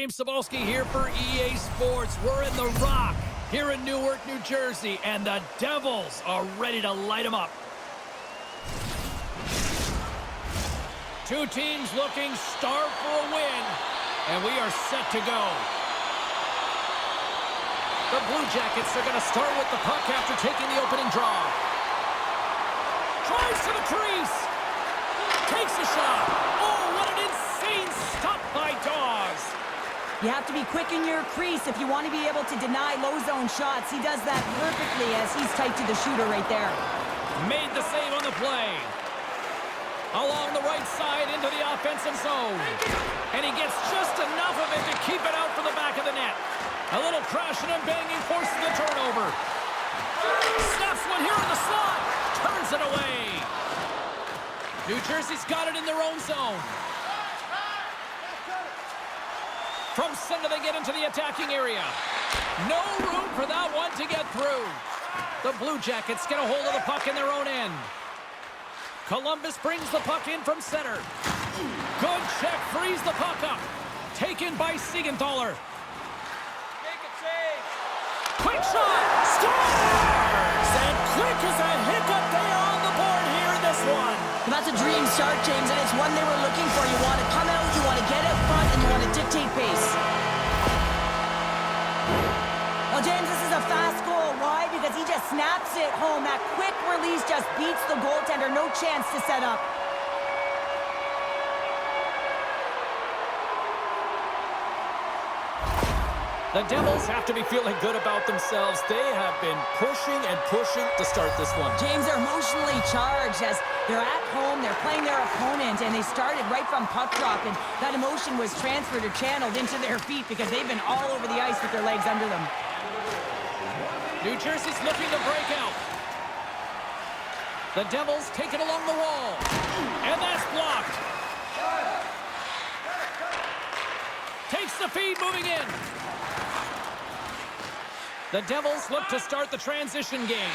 James Cebulski here for EA Sports. We're in the Rock here in Newark, New Jersey, and the Devils are ready to light them up. Two teams looking starved for a win, and we are set to go. The Blue Jackets are going to start with the puck after taking the opening draw. Drives to the crease. Takes a shot. Oh, what an insane stop by Dawes. You have to be quick in your crease if you want to be able to deny low-zone shots. He does that perfectly as he's tight to the shooter right there. Made the save on the play. Along the right side into the offensive zone. And he gets just enough of it to keep it out for the back of the net. A little crashing and banging forces the turnover. Snaps one here in the slot. Turns it away. New Jersey's got it in their own zone. From center, they get into the attacking area. No room for that one to get through. The Blue Jackets get a hold of the puck in their own end. Columbus brings the puck in from center. Good check, frees the puck up. Taken by Siegenthaler. Quick shot! Scores! And quick as a hiccup, they are on the board here in this one. Well, that's a dream start, James, and it's one they were looking for. You want to come out, you want to get out front, and you want to dictate pace. Well, James, this is a fast goal. Why? Because he just snaps it home. That quick release just beats the goaltender. No chance to set up. The Devils have to be feeling good about themselves. They have been pushing and pushing to start this one. James, they're emotionally charged as they're at home, they're playing their opponent, and they started right from puck drop, and that emotion was transferred or channeled into their feet because they've been all over the ice with their legs under them. New Jersey's looking to break out. The Devils take it along the wall, and that's blocked. Takes the feed, moving in. The Devils look to start the transition game.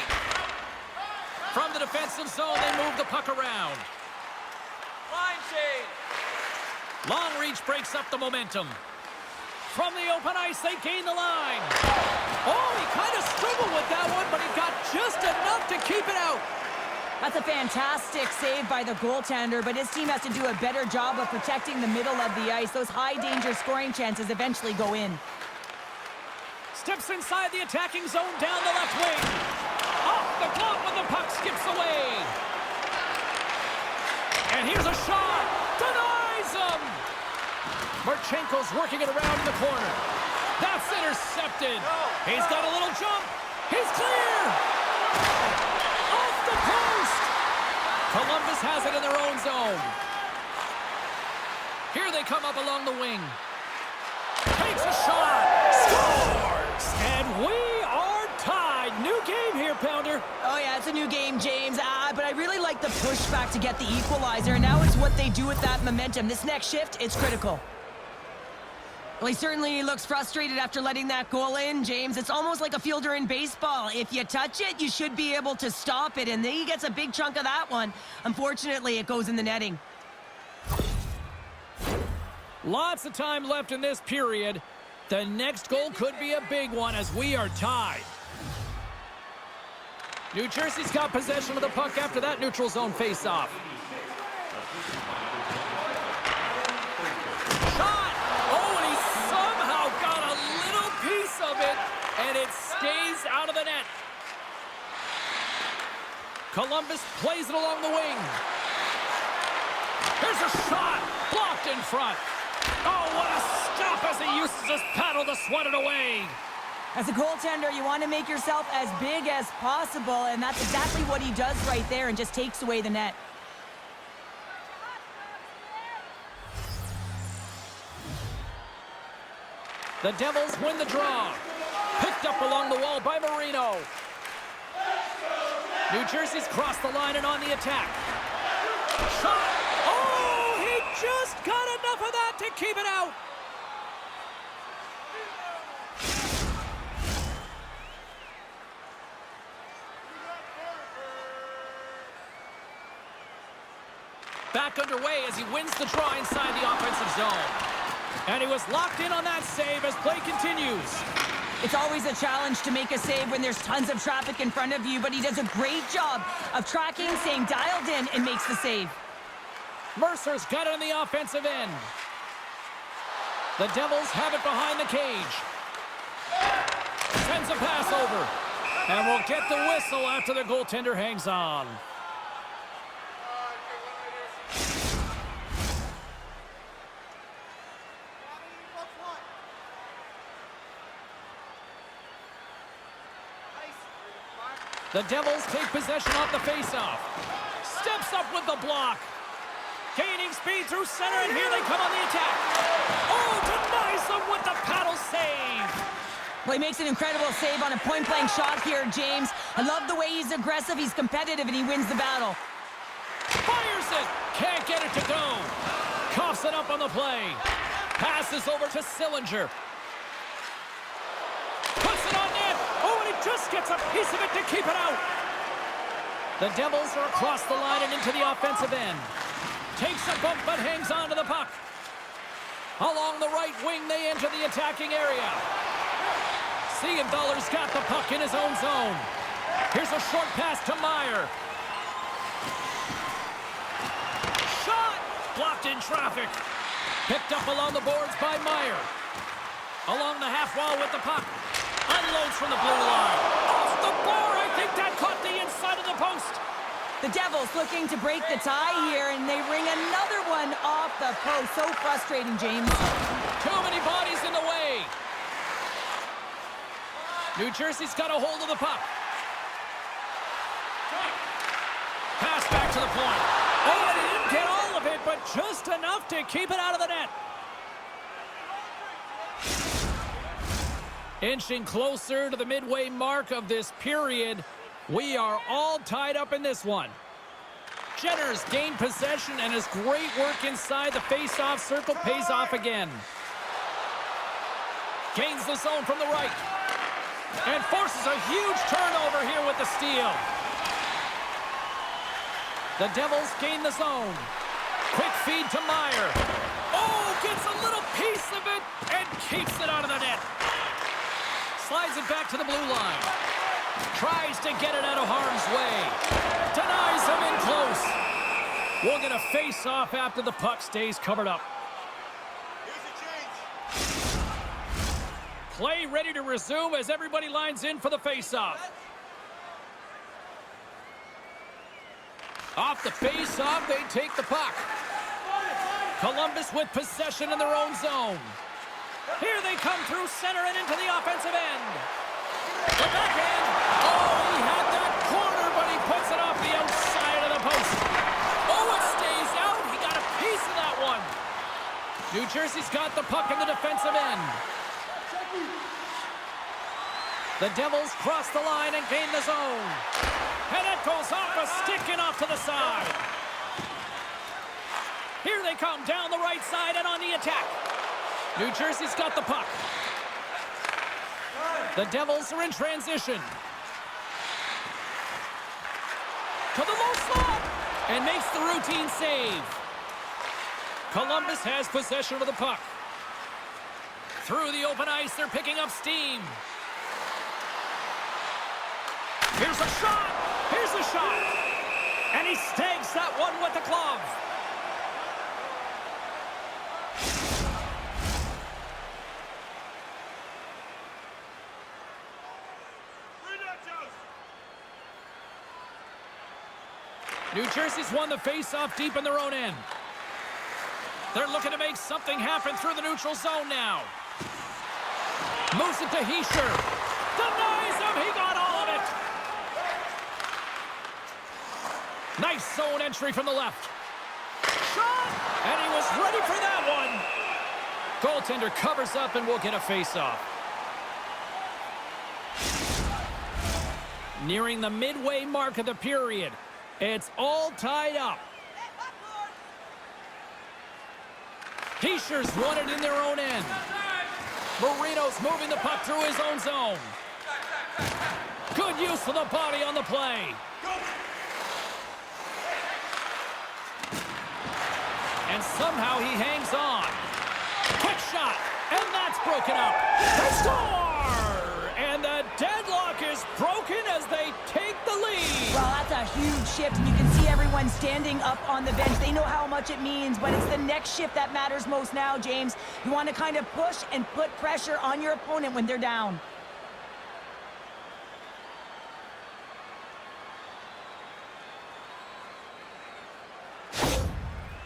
From the defensive zone, they move the puck around. Line change. Long reach breaks up the momentum. From the open ice, they gain the line. Oh, he kind of struggled with that one, but he got just enough to keep it out. That's a fantastic save by the goaltender, but his team has to do a better job of protecting the middle of the ice. Those high-danger scoring chances eventually go in. Steps inside the attacking zone down the left wing. Off the glove when the puck skips away. And here's a shot. Denies him. Marchenko's working it around in the corner. That's intercepted. He's got a little jump. He's clear. Off the post. Columbus has it in their own zone. Here they come up along the wing. Takes a shot. Scores! And we are tied. New game here, Pounder. Oh, yeah, it's a new game, James. But I really like the pushback to get the equalizer. And now it's what they do with that momentum. This next shift, it's critical. Well, he certainly looks frustrated after letting that goal in, James. It's almost like a fielder in baseball. If you touch it, you should be able to stop it. And he gets a big chunk of that one. Unfortunately, it goes in the netting. Lots of time left in this period. The next goal could be a big one as we are tied. New Jersey's got possession of the puck after that neutral zone faceoff. Shot! Oh, and he somehow got a little piece of it, and it stays out of the net. Columbus plays it along the wing. Here's a shot! Blocked in front. Oh, what a stop as he uses his paddle to swat it away. As a goaltender, you want to make yourself as big as possible, and that's exactly what he does right there and just takes away the net. The Devils win the draw. Picked up along the wall by Marino. New Jersey's crossed the line and on the attack. Shot! Oh, he just got enough of that to keep it out. Back underway as he wins the draw inside the offensive zone. And he was locked in on that save as play continues. It's always a challenge to make a save when there's tons of traffic in front of you, but he does a great job of tracking, staying dialed in, and makes the save. Mercer's got it on the offensive end. The Devils have it behind the cage. Sends a pass over. And we'll get the whistle after the goaltender hangs on. The Devils take possession off the faceoff. Steps up with the block. Gaining speed through center, and here they come on the attack. Oh, denies them with the paddle save. Well, he makes an incredible save on a point-blank shot here, James. I love the way he's aggressive, he's competitive, and he wins the battle. Fires it. Can't get it to go. Coughs it up on the play. Passes over to Sillinger. Puts it on net. Oh, and he just gets a piece of it to keep it out. The Devils are across the line and into the offensive end. Takes a bump but hangs on to the puck. Along the right wing, they enter the attacking area. Siegenthaler's got the puck in his own zone. Here's a short pass to Meyer. Shot! Blocked in traffic. Picked up along the boards by Meyer. Along the half wall with the puck. Unloads from the blue line. Off the bar! I think that caught the inside of the post. The Devils looking to break the tie here, and they ring another one off the post. So frustrating, James. Too many bodies in the way. New Jersey's got a hold of the puck. Pass back to the point. Oh, and he didn't get all of it, but just enough to keep it out of the net. Inching closer to the midway mark of this period. We are all tied up in this one. Jenner's gained possession, and his great work inside the face-off circle pays off again. Gains the zone from the right. And forces a huge turnover here with the steal. The Devils gain the zone. Quick feed to Meyer. Oh, gets a little piece of it and keeps it out of the net. Slides it back to the blue line. Tries to get it out of harm's way. Denies him in close. We'll get a face-off after the puck stays covered up. Play ready to resume as everybody lines in for the face-off. Off the face-off, they take the puck. Columbus with possession in their own zone. Here they come through center and into the offensive end. The backhand. Oh, he had that corner, but he puts it off the outside of the post. Oh, it stays out. He got a piece of that one. New Jersey's got the puck in the defensive end. The Devils cross the line and gain the zone. And it goes off a stick and off to the side. Here they come down the right side and on the attack. New Jersey's got the puck. The Devils are in transition. To the low slot. And makes the routine save. Columbus has possession of the puck. Through the open ice, they're picking up steam. Here's a shot. Here's a shot. And he stags that one with the glove. New Jersey's won the face-off deep in their own end. They're looking to make something happen through the neutral zone now. Moves it to Hischier. Denies him. He got all of it. Nice zone entry from the left. Shot! And he was ready for that one. Goaltender covers up and we'll get a face-off. Nearing the midway mark of the period. It's all tied up. Hischier's won it in their own end. Marino's moving the puck through his own zone. Good use of the body on the play. And somehow he hangs on. Quick shot, and that's broken up. They score! And the deadlock is broken as they take the lead. Well, that's a huge shift, and you can see everyone standing up on the bench. They know how much it means, but it's the next shift that matters most now, James. You want to kind of push and put pressure on your opponent when they're down.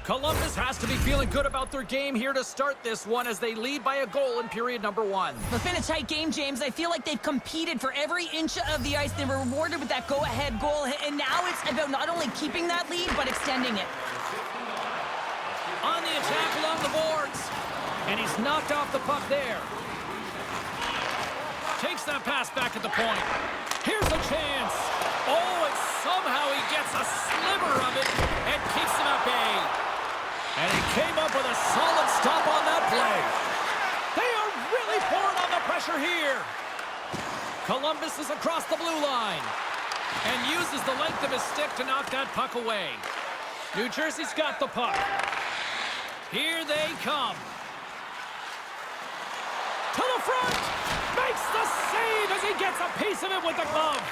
Columbus has to be feeling good about their game here to start this one as they lead by a goal in period number 1. It's been a tight game, James. I feel like they've competed for every inch of the ice. They were rewarded with that go-ahead goal, and now it's about not only keeping that lead, but extending it. On the attack along the boards, and he's knocked off the puck there. Takes that pass back at the point. Here's a chance. Oh, and somehow he gets a sliver of it and keeps him at bay. And he came up with a solid stop on that play. They are really pouring on the pressure here. Columbus is across the blue line and uses the length of his stick to knock that puck away. New Jersey's got the puck. Here they come. To the front. Makes the save as he gets a piece of it with the glove.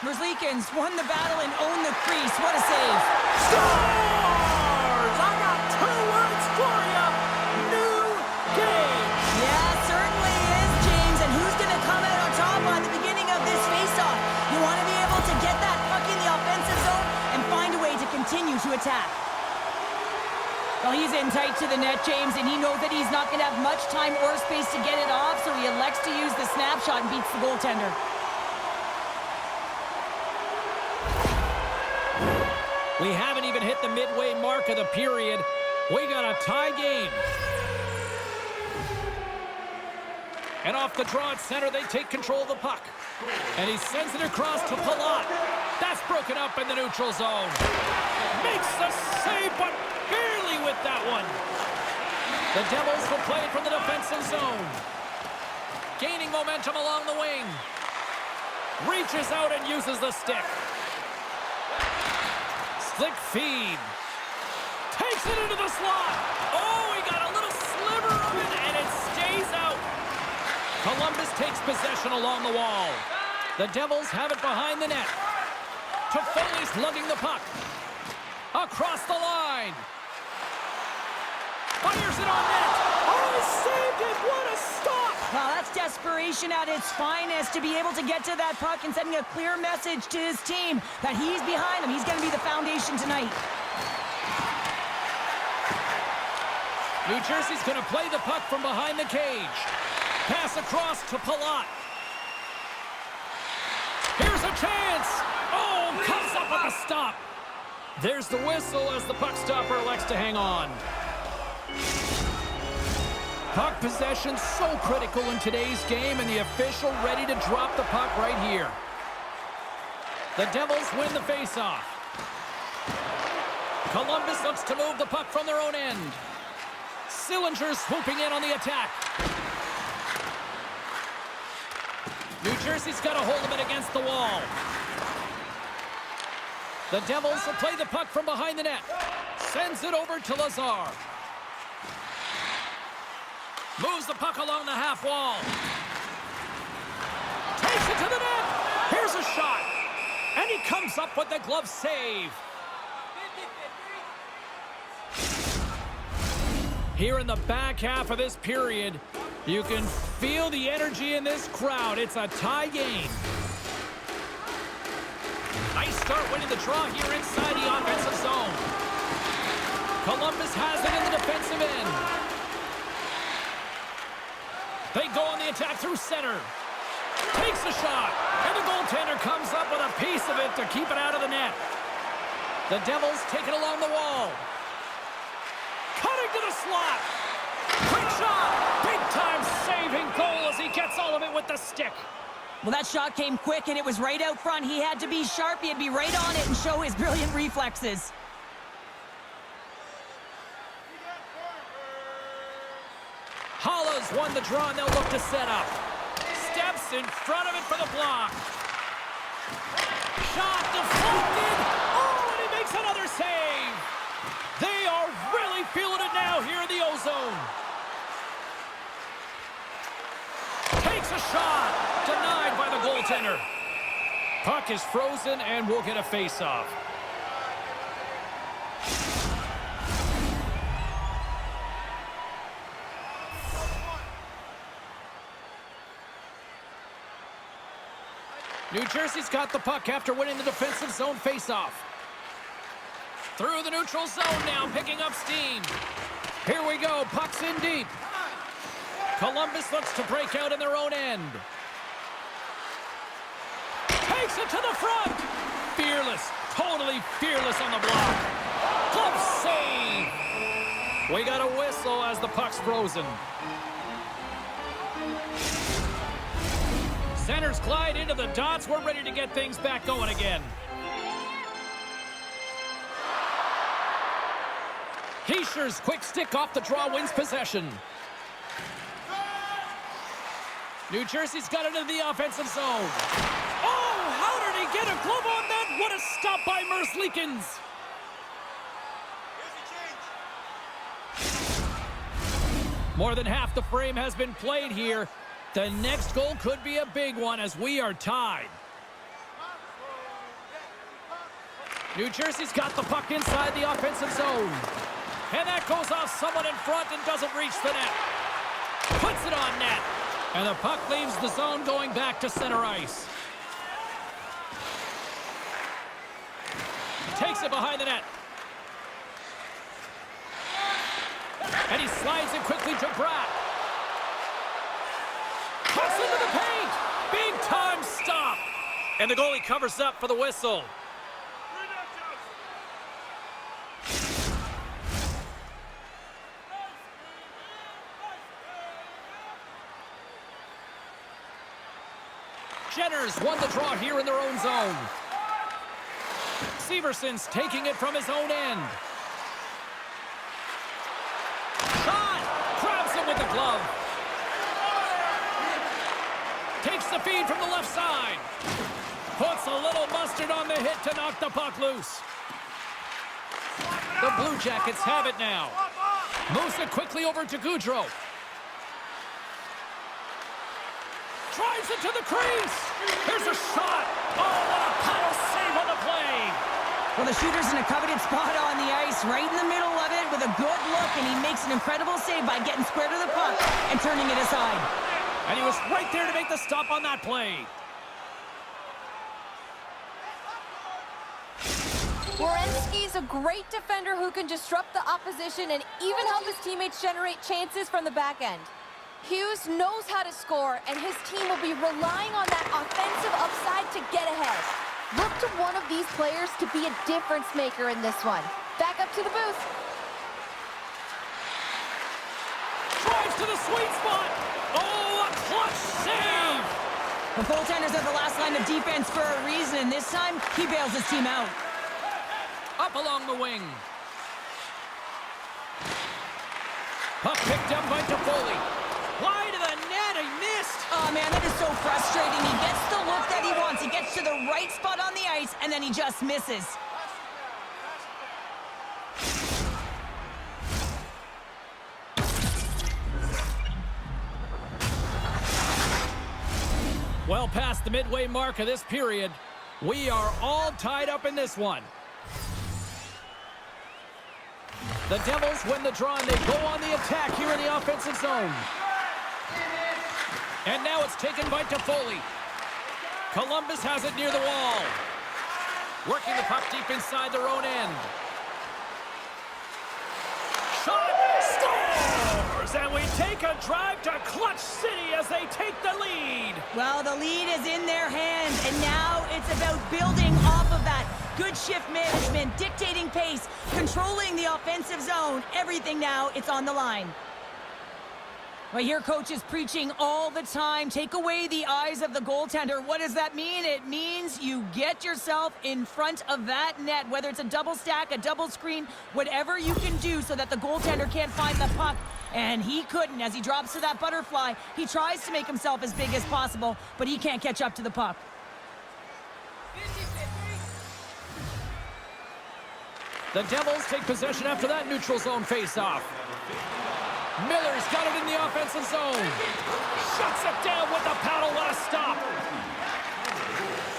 Merzlikins won the battle and owned the crease. What a save. Scores! I got 2 words for you. New game. Yeah, certainly is, James. And who's going to come out on top on the beginning of this faceoff? You want to be able to get that puck in the offensive zone and find a way to continue to attack. Well, he's in tight to the net, James, and he knows that he's not going to have much time or space to get it off, so he elects to use the snapshot and beats the goaltender. We haven't even hit the midway mark of the period. We got a tie game. And off the draw at center, they take control of the puck. And he sends it across to Palat. That's broken up in the neutral zone. Makes the save, but barely with that one. The Devils will play it from the defensive zone. Gaining momentum along the wing. Reaches out and uses the stick. Slick feed. Takes it into the slot. Oh, he got a little sliver of it, and it stays out. Columbus takes possession along the wall. The Devils have it behind the net. Toffoli's lugging the puck. Across the line. Fires it on net. Oh, he saved it. What a stop. Wow, that's desperation at its finest to be able to get to that puck and sending a clear message to his team that he's behind them. He's going to be the foundation tonight. New Jersey's going to play the puck from behind the cage. Pass across to Palat. Here's a chance. Oh, comes up with a stop. There's the whistle as the puck stopper elects to hang on. Puck possession so critical in today's game, and the official ready to drop the puck right here. The Devils win the faceoff. Columbus looks to move the puck from their own end. Sillinger swooping in on the attack. New Jersey's got a hold of it against the wall. The Devils will play the puck from behind the net. Sends it over to Lazar. Moves the puck along the half wall. Takes it to the net. Here's a shot. And he comes up with the glove save. Here in the back half of this period, you can feel the energy in this crowd. It's a tie game. Nice start winning the draw here inside the offensive zone. Columbus has it in the defensive end. They go on the attack through center. Takes a shot. And the goaltender comes up with a piece of it to keep it out of the net. The Devils take it along the wall. Cutting to the slot. Quick shot. Big time saving goal as he gets all of it with the stick. Well, that shot came quick, and it was right out front. He had to be sharp. He had to be right on it and show his brilliant reflexes. Holla's won the draw, and they'll look to set up. Steps in front of it for the block. Shot deflected. Oh, and he makes another save. They are really feeling it now here in the O-Zone. Takes a shot. Denied by the goaltender. Puck is frozen and we'll get a face-off. New Jersey's got the puck after winning the defensive zone face-off. Through the neutral zone now, picking up steam. Here we go, puck's in deep. Columbus looks to break out in their own end. Takes it to the front. Fearless, totally fearless on the block. Glove save. We got a whistle as the puck's frozen. Centers glide into the dots. We're ready to get things back going again. Hischier's quick stick off the draw wins possession. New Jersey's got it into the offensive zone. Oh, how did he get a glove on that? What a stop by Merzlikins. More than half the frame has been played here. The next goal could be a big one as we are tied. New Jersey's got the puck inside the offensive zone. And that goes off someone in front and doesn't reach the net. Puts it on net. And the puck leaves the zone going back to center ice. Takes it behind the net. And he slides it quickly to Bratt. Cuts into the paint. Big time stop. And the goalie covers up for the whistle. Jenner's won the draw here in their own zone. Severson's taking it from his own end. Shot! Grabs him with the glove. Takes the feed from the left side. Puts a little mustard on the hit to knock the puck loose. The Blue Jackets have it now. Moves it quickly over to Gaudreau. Drives it to the crease. Here's a shot. Oh, what a power save on the play. Well, the shooter's in a coveted spot on the ice, right in the middle of it with a good look, and he makes an incredible save by getting square to the puck and turning it aside. And he was right there to make the stop on that play. Werenski's a great defender who can disrupt the opposition and even help his teammates generate chances from the back end. Hughes knows how to score, and his team will be relying on that offensive upside to get ahead. Look to one of these players to be a difference maker in this one. Back up to the booth. Drives to the sweet spot. Oh, a clutch save. The goaltenders are the last line of defense for a reason. This time, he bails his team out. Up along the wing. Puck picked up by Toffoli. Wide of the net, he missed. Oh, man, that is so frustrating. He gets the look that he wants. He gets to the right spot on the ice, and then he just misses. Well past the midway mark of this period, we are all tied up in this one. The Devils win the draw, and they go on the attack here in the offensive zone. And now it's taken by Toffoli. Columbus has it near the wall. Working the puck deep inside their own end. Shot! Scores! And we take a drive to Clutch City as they take the lead. Well, the lead is in their hands, and now it's about building off of that. Good shift management, dictating pace, controlling the offensive zone. Everything now, it's on the line. Well, here coach is preaching all the time. Take away the eyes of the goaltender. What does that mean? It means you get yourself in front of that net, whether it's a double stack, a double screen, whatever you can do so that the goaltender can't find the puck. And he couldn't. As he drops to that butterfly, he tries to make himself as big as possible, but he can't catch up to the puck. The Devils take possession after that neutral zone face-off. Miller's got it in the offensive zone. Shuts Puts it down with the paddle. What a stop.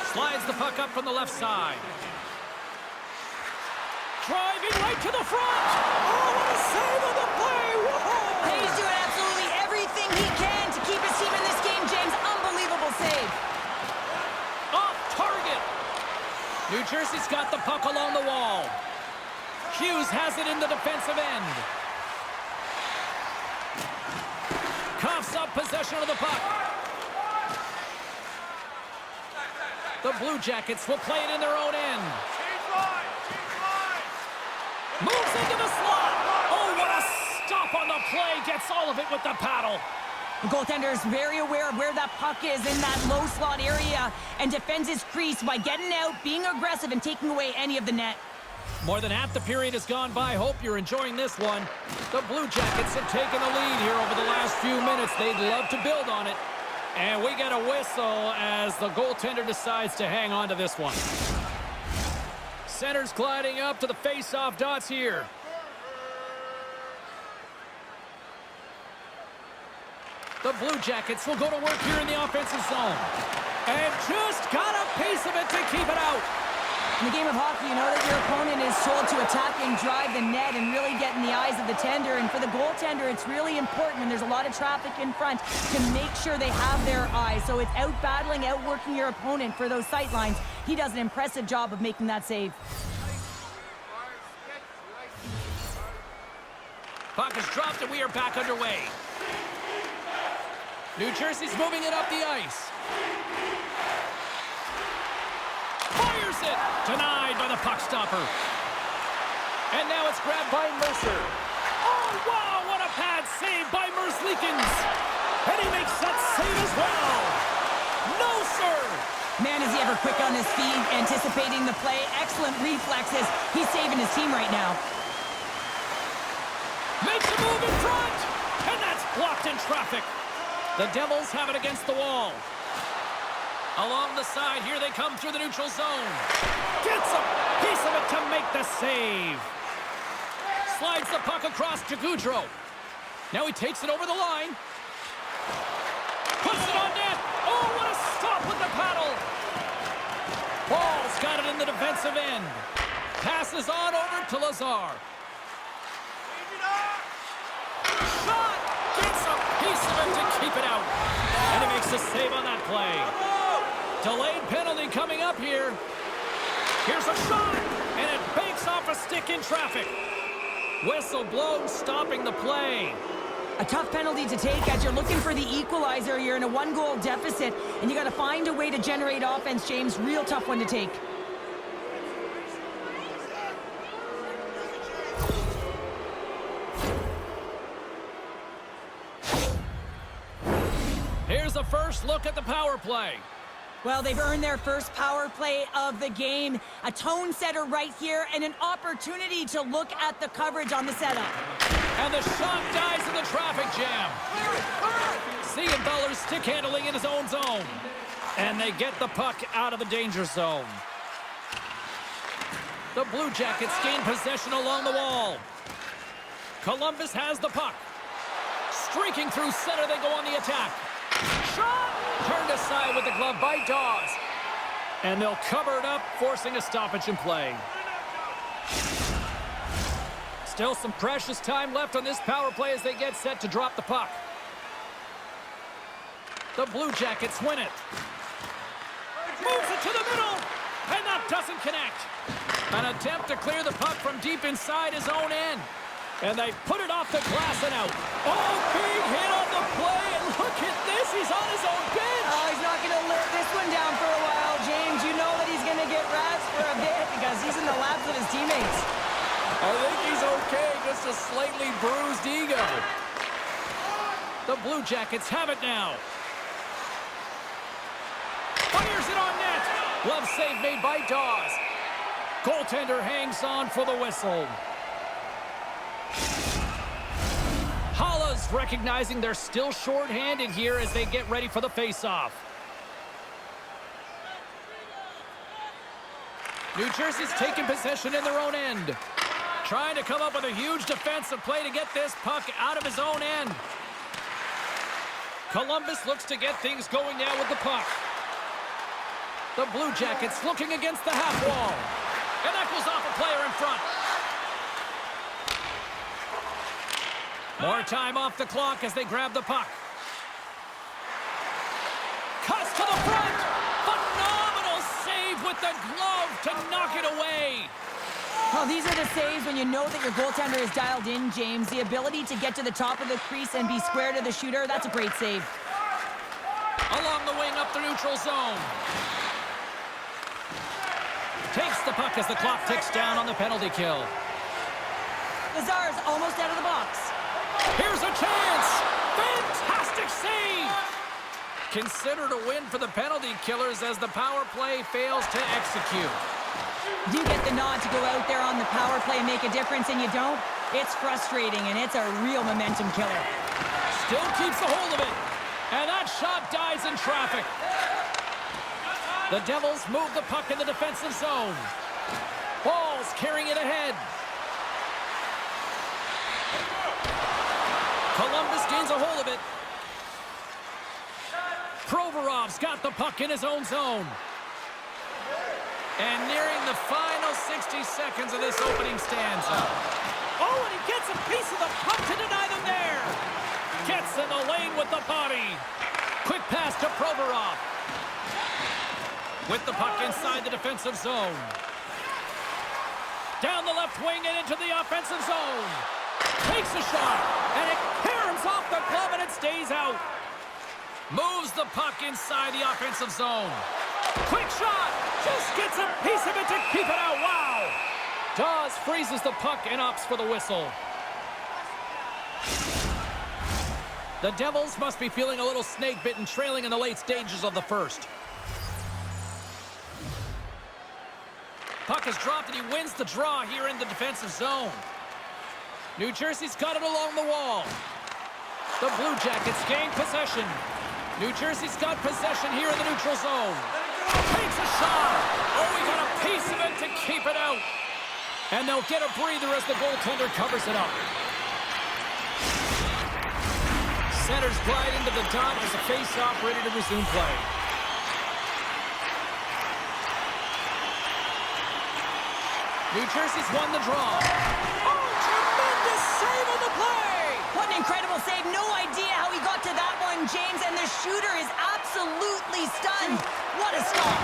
Slides the puck up from the left side. Driving right to the front. Oh, what a save on the play. Whoa. He's doing absolutely everything he can to keep his team in this game, James. Unbelievable save. Off target. New Jersey's got the puck along the wall. Hughes has it in the defensive end. Coughs up possession of the puck. The Blue Jackets will play it in their own end. Moves into the slot. Oh, what a stop on the play. Gets all of it with the paddle. The goaltender is very aware of where that puck is in that low slot area and defends his crease by getting out, being aggressive, and taking away any of the net. More than half the period has gone by. Hope you're enjoying this one. The Blue Jackets have taken the lead here over the last few minutes. They'd love to build on it. And we get a whistle as the goaltender decides to hang on to this one. Center's gliding up to the face-off dots here. The Blue Jackets will go to work here in the offensive zone. And just got a piece of it to keep it out. In the game of hockey, you know that your opponent is told to attack and drive the net and really get in the eyes of the tender. And for the goaltender, it's really important when there's a lot of traffic in front to make sure they have their eyes. So it's out-battling, outworking your opponent for those sight lines. He does an impressive job of making that save. Puck is dropped and we are back underway. New Jersey's moving it up the ice. Fires it! Denied by the puck stopper. And now it's grabbed by Mercer. Oh, wow! What a pad save by Merzlikins. And he makes that save as well. No, sir! Man, is he ever quick on his feet, anticipating the play. Excellent reflexes. He's saving his team right now. Makes a move in front. And that's blocked in traffic. The Devils have it against the wall. Along the side, here they come through the neutral zone. Gets a piece of it to make the save. Slides the puck across to Gaudreau. Now he takes it over the line. Puts it on net. Oh, what a stop with the paddle. Ball's got it in the defensive end. Passes on over to Lazar. Shot! Gets a piece of it to keep it out. And he makes the save on that play. Delayed penalty coming up here. Here's a shot, and it banks off a stick in traffic. Whistle blown, stopping the play. A tough penalty to take as you're looking for the equalizer. You're in a one-goal deficit, and you got to find a way to generate offense, James. Real tough one to take. Here's the first look at the power play. Well, they've earned their first power play of the game. A tone setter right here and an opportunity to look at the coverage on the setup. And the shot dies in the traffic jam. Siegenthaler's stick handling in his own zone. And they get the puck out of the danger zone. The Blue Jackets gain possession along the wall. Columbus has the puck. Streaking through center, they go on the attack. Shot! Turned aside with the glove by Dawes. And they'll cover it up, forcing a stoppage in play. Still some precious time left on this power play as they get set to drop the puck. The Blue Jackets win it. Moves it to the middle, and that doesn't connect. An attempt to clear the puck from deep inside his own end. And they put it off the glass and out. Oh, big hit on the play, and look at this, he's on his own bench. Oh, he's not going to let this one down for a while, James. You know that he's going to get rats for a bit because he's in the laps of his teammates. I think he's okay, just a slightly bruised ego. The Blue Jackets have it now. Fires it on net. Glove save made by Dawes. Goaltender hangs on for the whistle. Halla's recognizing they're still short-handed here as they get ready for the face-off. New Jersey's taking possession in their own end. Trying to come up with a huge defensive play to get this puck out of his own end. Columbus looks to get things going now with the puck. The Blue Jackets looking against the half wall. And that goes off a player in front. More time off the clock as they grab the puck. Cuts to the front. Phenomenal save with the glove to knock it away. Well, these are the saves when you know that your goaltender is dialed in, James. The ability to get to the top of the crease and be square to the shooter, that's a great save. Along the wing up the neutral zone. Takes the puck as the clock ticks down on the penalty kill. Lazar's almost out of the box. Here's a chance! Fantastic save! Considered a win for the penalty killers as the power play fails to execute. You get the nod to go out there on the power play and make a difference, and you don't? It's frustrating, and it's a real momentum killer. Still keeps a hold of it. And that shot dies in traffic. The Devils move the puck in the defensive zone. Ball's carrying it ahead. Columbus gains a hold of it. Provorov's got the puck in his own zone. And nearing the final 60 seconds of this opening stanza. Oh, and he gets a piece of the puck to deny them there. Gets in the lane with the body. Quick pass to Provorov. With the puck inside the defensive zone. Down the left wing and into the offensive zone. Takes a shot, and it caroms off the glove, and it stays out. Moves the puck inside the offensive zone. Quick shot! Just gets a piece of it to keep it out. Wow! Dawes freezes the puck and opts for the whistle. The Devils must be feeling a little snake-bitten, trailing in the late stages of the first. Puck is dropped, and he wins the draw here in the defensive zone. New Jersey's got it along the wall. The Blue Jackets gain possession. New Jersey's got possession here in the neutral zone. Takes a shot. Oh, he got a piece of it to keep it out. And they'll get a breather as the goaltender covers it up. Centers glide into the dot as the face-off ready to resume play. New Jersey's won the draw. Oh, tremendous save on the play! What an incredible save. No idea how he got to that one, James, and the shooter is absolutely stunned. What a stop.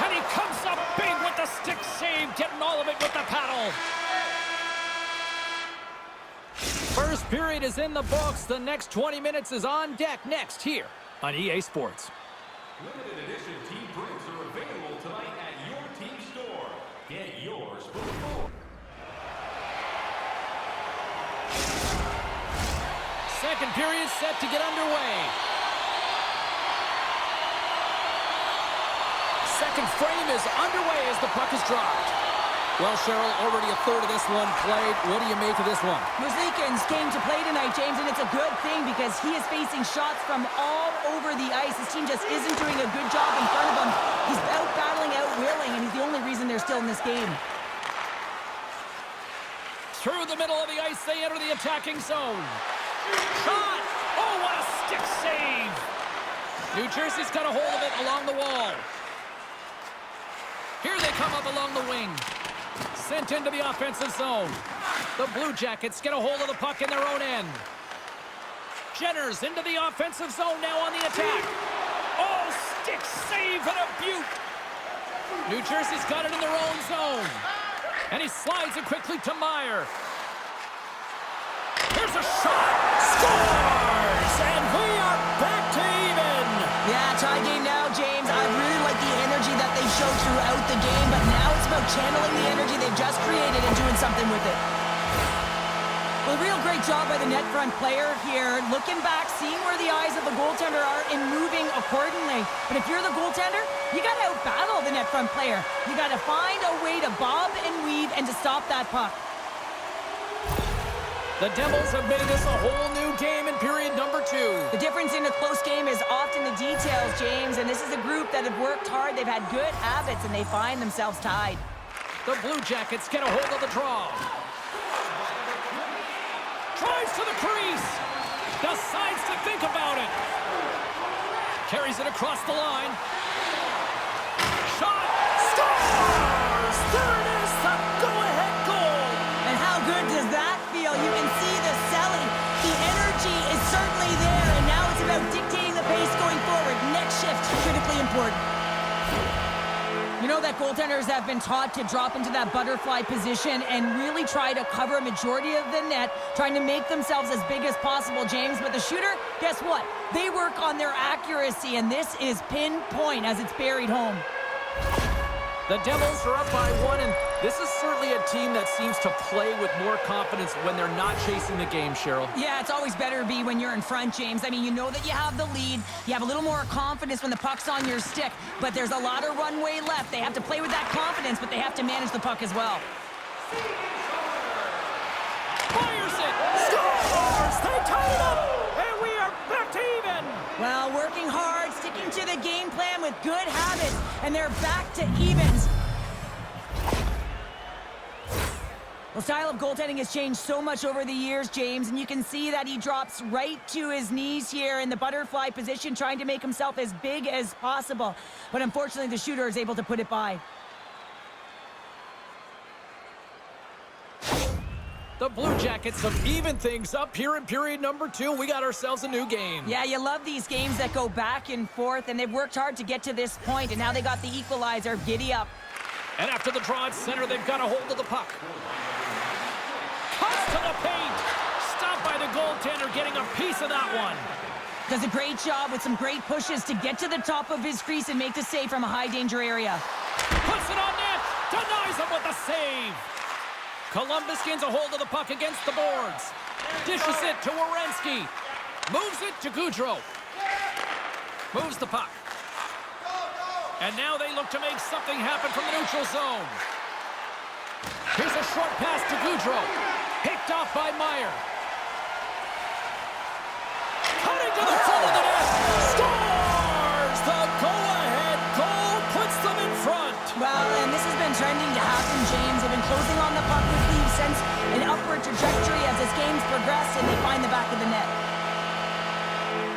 And he comes up big with the stick save, getting all of it with the paddle. First period is in the books. The next 20 minutes is on deck next here on EA Sports. Limited edition team prints are available tonight at your team store. Get yours for the floor. Second period set to get underway. Second frame is underway as the puck is dropped. Well, Cheryl, already a third of this one played. What do you make of this one? Muslikin's came to play tonight, James, and it's a good thing because he is facing shots from all over the ice. His team just isn't doing a good job in front of him. He's out battling, out willing, and he's the only reason they're still in this game. Through the middle of the ice, they enter the attacking zone. Shot! Oh, what a stick save! New Jersey's got a hold of it along the wall. Here they come up along the wing. Sent into the offensive zone. The Blue Jackets get a hold of the puck in their own end. Jenner's into the offensive zone now on the attack. Oh, stick save and a beaut. New Jersey's got it in their own zone. And he slides it quickly to Meyer. Here's a shot. Scores! And we are back to even. Yeah, tie game now, James. I really like the energy that they showed throughout the game, but now it's about channeling the energy they've just created and doing something with it. Well, real great job by the net front player here. Looking back, seeing where the eyes of the goaltender are and moving accordingly. But if you're the goaltender, you got to out-battle the net front player. You got to find a way to bob and weave and to stop that puck. The Devils have made this a whole new game in period number 2. The difference in a close game is often the details, James, and this is a group that have worked hard. They've had good habits, and they find themselves tied. The Blue Jackets get a hold of the draw. Drives to the crease. Decides to think about it. Carries it across the line. Shot! Scores! There it is, the go-ahead goal! And how good does that feel? You can see the selling. The energy is certainly there, and now it's about dictating the pace going forward. Next shift, critically important. You know that goaltenders have been taught to drop into that butterfly position and really try to cover a majority of the net, trying to make themselves as big as possible, James. But the shooter, guess what? They work on their accuracy, and this is pinpoint as it's buried home. The Devils are up by 1, and this is certainly a team that seems to play with more confidence when they're not chasing the game, Cheryl. Yeah, it's always better to be when you're in front, James. I mean, you know that you have the lead. You have a little more confidence when the puck's on your stick, but there's a lot of runway left. They have to play with that confidence, but they have to manage the puck as well. Fires it! Scores! They tie it up! And we are back to even! Well, working hard, sticking to the game plan with good habits, and they're back to evens. Well, style of goaltending has changed so much over the years, James, and you can see that he drops right to his knees here in the butterfly position, trying to make himself as big as possible. But unfortunately, the shooter is able to put it by. The Blue Jackets have evened things up here in period number 2. We got ourselves a new game. Yeah, you love these games that go back and forth, and they've worked hard to get to this point, and now they got the equalizer. Giddy up. And after the draw at center, they've got a hold of the puck. Cuts to the paint. Stopped by the goaltender, getting a piece of that one. Does a great job with some great pushes to get to the top of his crease and make the save from a high-danger area. Puts it on net. Denies him with the save. Columbus gains a hold of the puck against the boards. Dishes it to Werenski. Moves it to Gaudreau. Moves the puck. And now they look to make something happen from the neutral zone. Here's a short pass to Gaudreau. Picked off by Meyer. Cutting to the front of the net. Scores! The go-ahead goal puts them in front. Well, and this has been trending to happen, James. They've been closing on the puck with Leaf since an upward trajectory as this game's progressed, and they find the back of the net.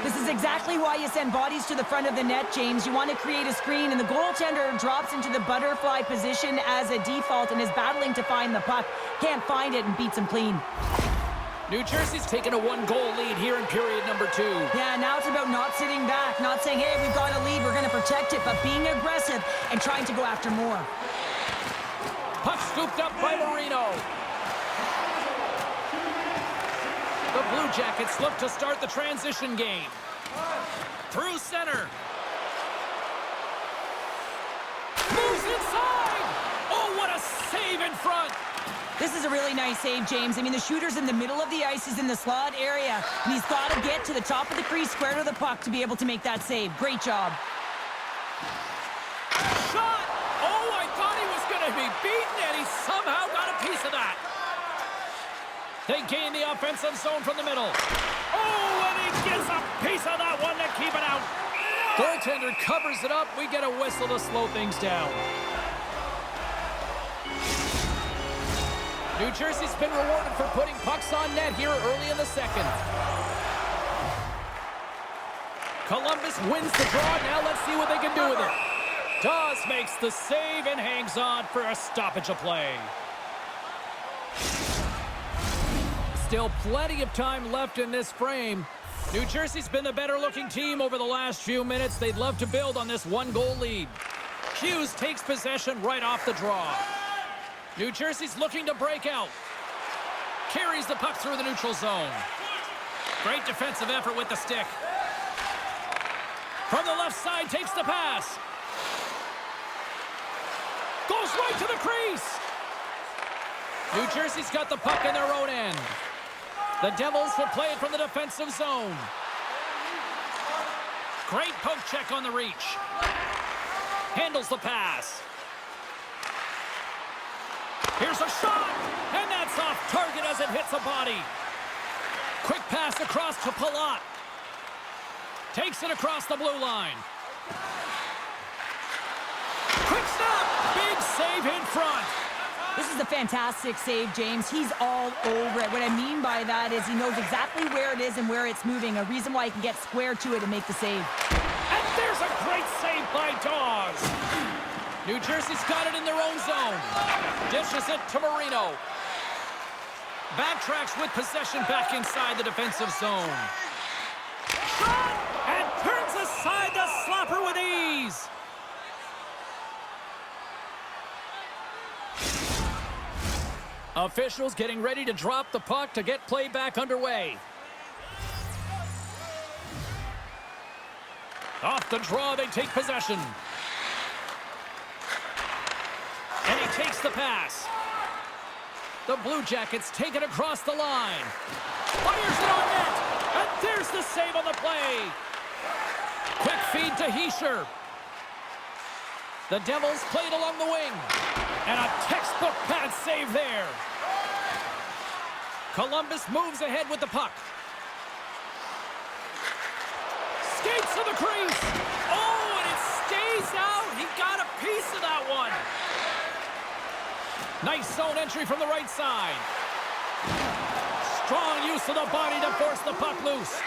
This is exactly why you send bodies to the front of the net, James. You want to create a screen, and the goaltender drops into the butterfly position as a default and is battling to find the puck. Can't find it and beats him clean. New Jersey's taken a 1-goal lead here in period number 2. Yeah, now it's about not sitting back, not saying, hey, we've got a lead, we're going to protect it, but being aggressive and trying to go after more. Puck scooped up by Marino. The Blue Jackets look to start the transition game. Through center. Moves inside! Oh, what a save in front! This is a really nice save, James. I mean, the shooter's in the middle of the ice. He's in the slot area, and he's got to get to the top of the crease, square to the puck, to be able to make that save. Great job. Shot! Oh, I thought he was going to be beaten, and he somehow got a piece of that. They gain the offensive zone from the middle. Oh, and he gets a piece of that one to keep it out. Goaltender covers it up. We get a whistle to slow things down. New Jersey's been rewarded for putting pucks on net here early in the second. Columbus wins the draw. Now let's see what they can do with it. Dawes makes the save and hangs on for a stoppage of play. Still plenty of time left in this frame. New Jersey's been the better-looking team over the last few minutes. They'd love to build on this 1-goal lead. Hughes takes possession right off the draw. New Jersey's looking to break out. Carries the puck through the neutral zone. Great defensive effort with the stick. From the left side, takes the pass. Goes right to the crease. New Jersey's got the puck in their own end. The Devils will play it from the defensive zone. Great poke check on the reach. Handles the pass. Here's a shot, and that's off target as it hits a body. Quick pass across to Palat. Takes it across the blue line. Quick snap, big save in front. This is a fantastic save, James. He's all over it. What I mean by that is he knows exactly where it is and where it's moving, a reason why he can get square to it and make the save. And There's a great save by Dawes. New Jersey's got it in their own zone. Dishes it to Marino. Backtracks with possession back inside the defensive zone. Shot! And turns aside the slapper with ease. Officials getting ready to drop the puck to get play back underway. Off the draw, they take possession. And he takes the pass. The Blue Jackets take it across the line. Fires it on net. And there's the save on the play. Quick feed to Hischier. The Devils played along the wing. And a textbook pad save there. Columbus moves ahead with the puck. Skates to the crease. Oh, and it stays out. He got a piece of that one. Nice zone entry from the right side. Strong use of the body to force the puck loose.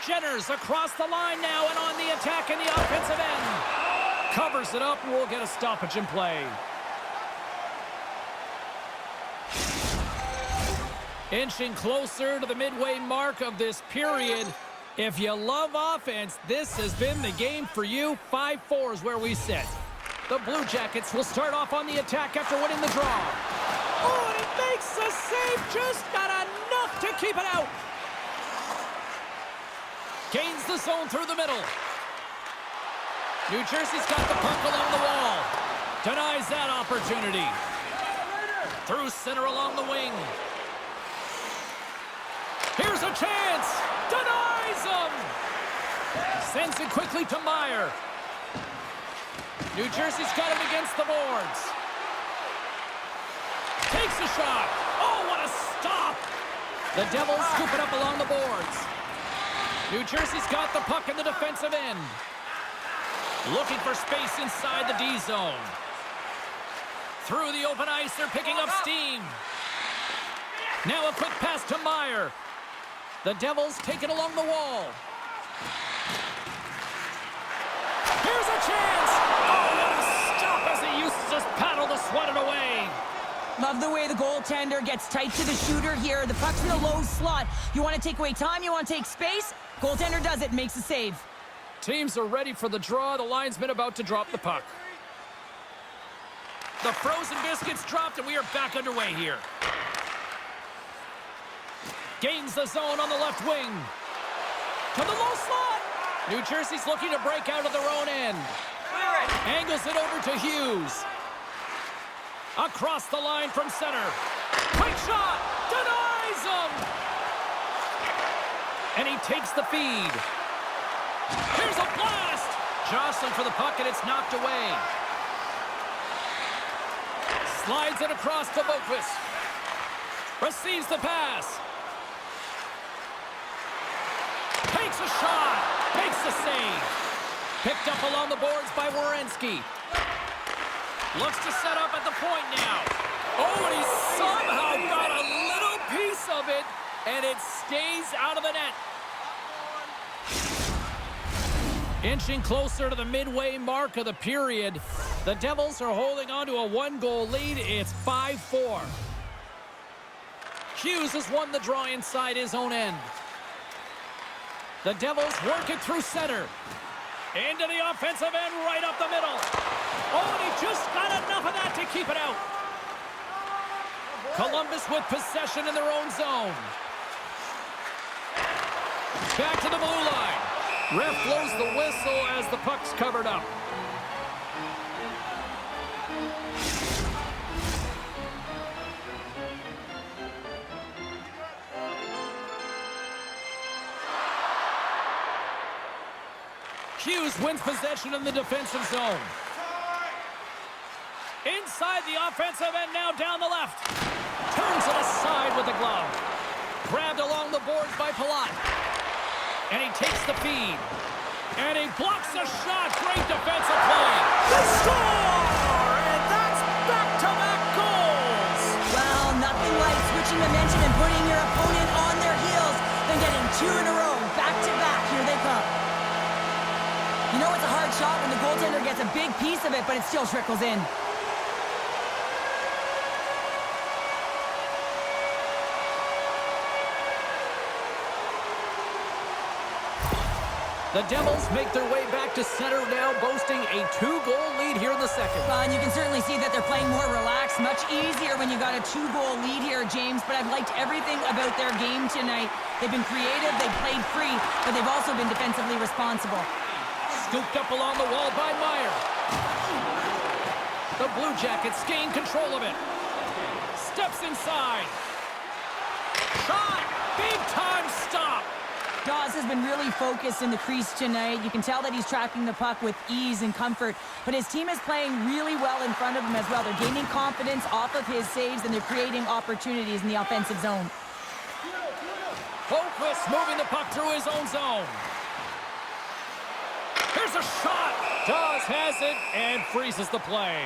Jenner's across the line now and on the attack in the offensive end. Covers it up and we'll get a stoppage in play. Inching closer to the midway mark of this period. If you love offense, this has been the game for you. 5-4 is where we sit. The Blue Jackets will start off on the attack after winning the draw. Oh, and he makes the save. Just got enough to keep it out. Gains the zone through the middle. New Jersey's got the puck along the wall. Denies that opportunity. Through center along the wing. Here's a chance. Denies him. Sends it quickly to Meyer. New Jersey's got him against the boards. Takes a shot. Oh, what a stop. The Devils scoop it up along the boards. New Jersey's got the puck in the defensive end. Looking for space inside the D zone. Through the open ice, they're picking up steam. Now a quick pass to Meyer. The Devils take it along the wall. Here's a chance. Oh, what a stop as he used to just paddle to swat it away. Love the way the goaltender gets tight to the shooter here. The puck's in the low slot. You want to take away time, you want to take space. Goaltender does it, makes a save. Teams are ready for the draw. The linesman about to drop the puck. The frozen biscuits dropped and we are back underway here. Gains the zone on the left wing. To the low slot. New Jersey's looking to break out of their own end. Angles it over to Hughes. Across the line from center. Quick shot. Denies him. And he takes the feed. Here's a blast. Jostling for the puck and it's knocked away. Slides it across to Boquist. Receives the pass. Takes a shot. Makes the save. Picked up along the boards by Werenski. Looks to set up at the point now. Oh, and he somehow got a little piece of it, and it stays out of the net. Inching closer to the midway mark of the period. The Devils are holding on to a one-goal lead. It's 5-4. Hughes has won the draw inside his own end. The Devils work it through center. Into the offensive end, right up the middle. Oh, and he just got enough of that to keep it out. Columbus with possession in their own zone. Back to the blue line. Ref blows the whistle as the puck's covered up. Hughes wins possession in the defensive zone. Inside the offensive end, now down the left. Turns it aside with the glove. Grabbed along the boards by Palat. And he takes the feed. And he blocks the shot. Great defensive play. They score! And that's back-to-back goals. Well, nothing like switching momentum and putting your opponent on their heels than getting two in a row. Back-to-back. Here they come. goaltender gets a big piece of it, but it still trickles in. The Devils make their way back to center now, boasting a 2-goal lead here in the second. And you can certainly see that they're playing more relaxed. Much easier when you got a 2-goal lead here, James. But I've liked everything about their game tonight. They've been creative, they've played free, but they've also been defensively responsible. Scooped up along the wall by Meyer. The Blue Jackets gain control of it. Steps inside. Shot! Big time stop! Dawes has been really focused in the crease tonight. You can tell that he's tracking the puck with ease and comfort, but his team is playing really well in front of him as well. They're gaining confidence off of his saves, and they're creating opportunities in the offensive zone. Boquist moving the puck through his own zone. Here's a shot. Dawes has it and freezes the play.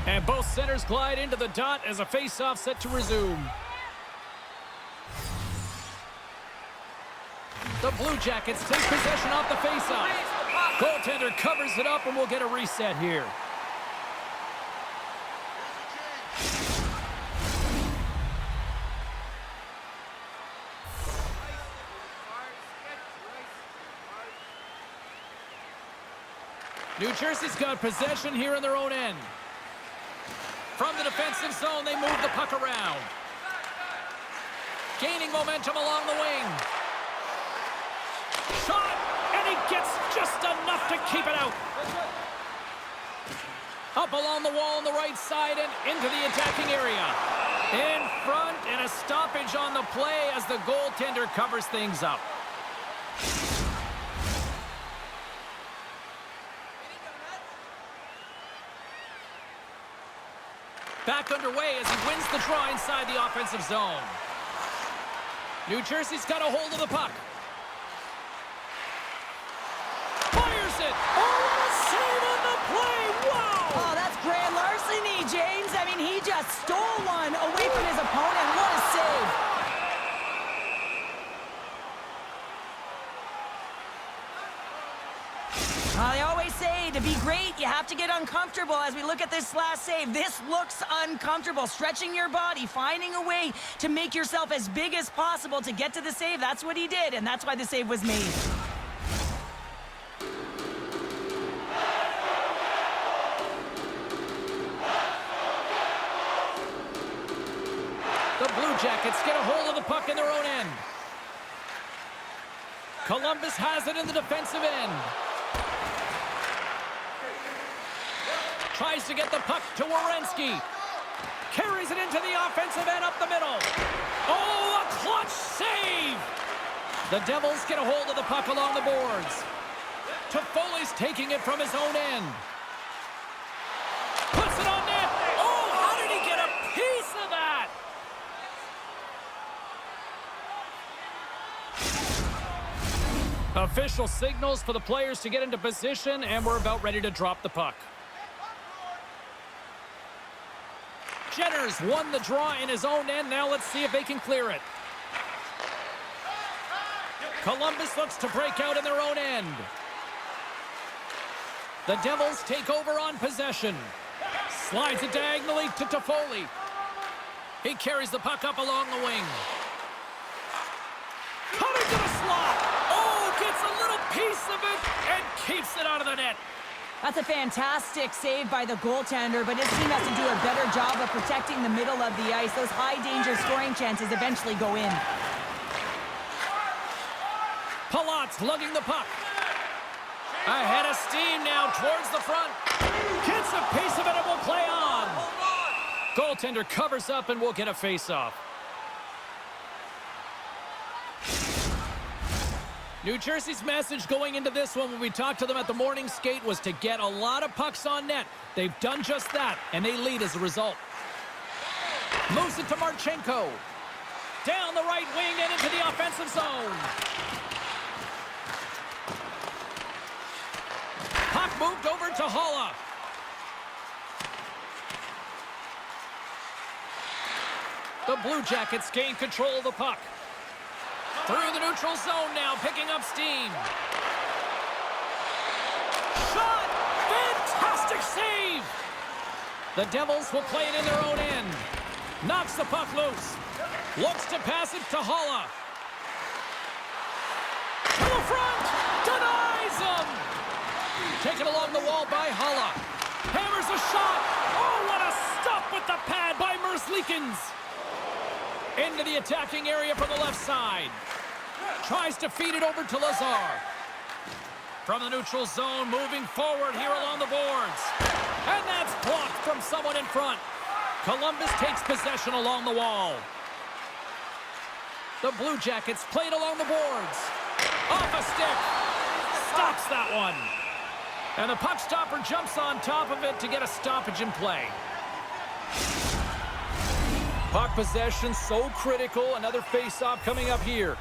And both centers glide into the dot as a face-off set to resume. The Blue Jackets take possession off the face-off. Goaltender covers it up and we'll get a reset here. New Jersey's got possession here in their own end. From the defensive zone, they move the puck around. Gaining momentum along the wing. Shot! And he gets just enough to keep it out. Up along the wall on the right side and into the attacking area. In front and a stoppage on the play as the goaltender covers things up. Back underway as he wins the draw inside the offensive zone. New Jersey's got a hold of the puck. Fires it! Oh, what a save on the play! Wow! Oh, that's grand larceny, James. I mean, he just stole one away from his opponent. What a save! They always say to be great, you have to get uncomfortable. As we look at this last save, this looks uncomfortable. Stretching your body, finding a way to make yourself as big as possible to get to the save. That's what he did, and that's why the save was made. The Blue Jackets get a hold of the puck in their own end. Columbus has it in the defensive end. Tries to get the puck to Werenski. Carries it into the offensive end up the middle. Oh, a clutch save! The Devils get a hold of the puck along the boards. Toffoli's taking it from his own end. Puts it on net. Oh, how did he get a piece of that? Official signals for the players to get into position, and we're about ready to drop the puck. Jenner's won the draw in his own end. Now let's see if they can clear it. Columbus looks to break out in their own end. The Devils take over on possession. Slides it diagonally to Toffoli. He carries the puck up along the wing. Coming to the slot. Oh, gets a little piece of it and keeps it out of the net. That's a fantastic save by the goaltender, but his team has to do a better job of protecting the middle of the ice. Those high-danger scoring chances eventually go in. Palat's lugging the puck. Ahead of steam now towards the front. Gets a piece of it and will play on. Goaltender covers up and we'll get a face-off. New Jersey's message going into this one when we talked to them at the morning skate was to get a lot of pucks on net. They've done just that, and they lead as a result. Moves it to Marchenko. Down the right wing and into the offensive zone. Puck moved over to Holla. The Blue Jackets gain control of the puck. Through the neutral zone now, picking up steam. Shot! Fantastic save! The Devils will play it in their own end. Knocks the puck loose. Looks to pass it to Holla. To the front! Denies him! Taken along the wall by Holla. Hammers a shot! Oh, what a stop with the pad by Merzlikins! Into the attacking area from the left side. Tries to feed it over to Lazar. From the neutral zone, moving forward here along the boards. And that's blocked from someone in front. Columbus takes possession along the wall. The Blue Jackets played along the boards. Off a stick. Stops that one. And the puck stopper jumps on top of it to get a stoppage in play. Puck possession so critical. Another face-off coming up here.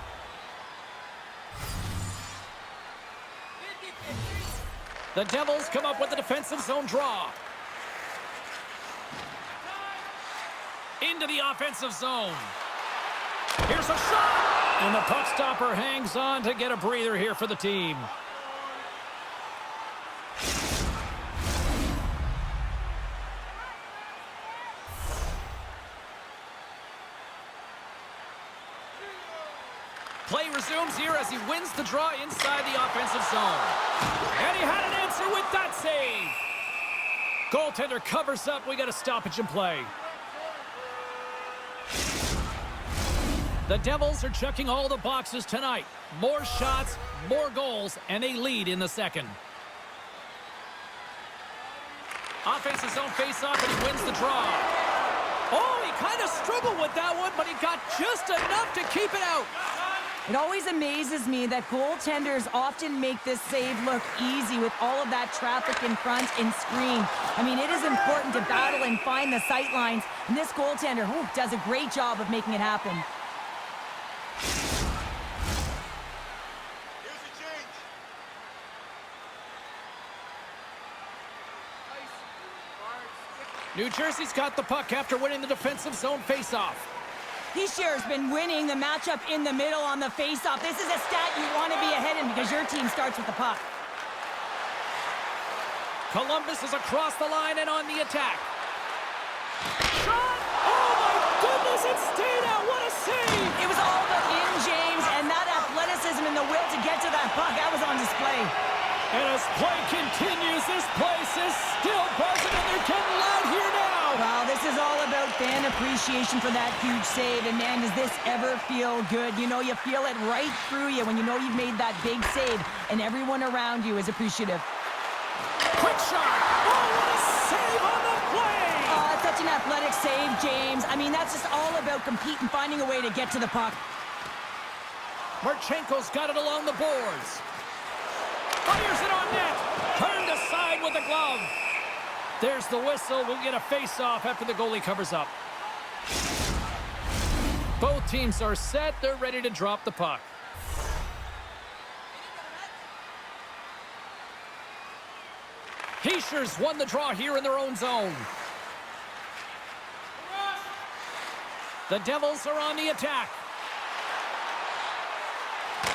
The Devils come up with a defensive zone draw. Into the offensive zone. Here's a shot! And the puck stopper hangs on to get a breather here for the team. Play resumes here as he wins the draw inside the offensive zone. And he had an answer with that save. Goaltender covers up. We got a stoppage in play. The Devils are checking all the boxes tonight. More shots, more goals, and they lead in the second. Offensive zone face-off, and he wins the draw. Oh, he kind of struggled with that one, but he got just enough to keep it out. It always amazes me that goaltenders often make this save look easy with all of that traffic in front and screen. I mean, it is important to battle and find the sight lines, and this goaltender does a great job of making it happen. New Jersey's got the puck after winning the defensive zone faceoff. Hischier's been winning the matchup in the middle on the faceoff. This is a stat you want to be ahead in because your team starts with the puck. Columbus is across the line and on the attack. Shot! Oh my goodness, it stayed out. What a save! It was all but in, James, and that athleticism and the will to get to that puck, that was on display. And as play continues, this place is still buzzing, and they're getting loud here now. Well, this is all about fan appreciation for that huge save, and man, does this ever feel good. You know, you feel it right through you when you know you've made that big save, and everyone around you is appreciative. Quick shot! Oh, what a save on the play! Oh, it's such an athletic save, James. I mean, that's just all about competing, finding a way to get to the puck. Marchenko's got it along the boards. Fires it on net. Turned aside with a glove. There's the whistle. We'll get a face-off after the goalie covers up. Both teams are set. They're ready to drop the puck. Hischier's won the draw here in their own zone. The Devils are on the attack.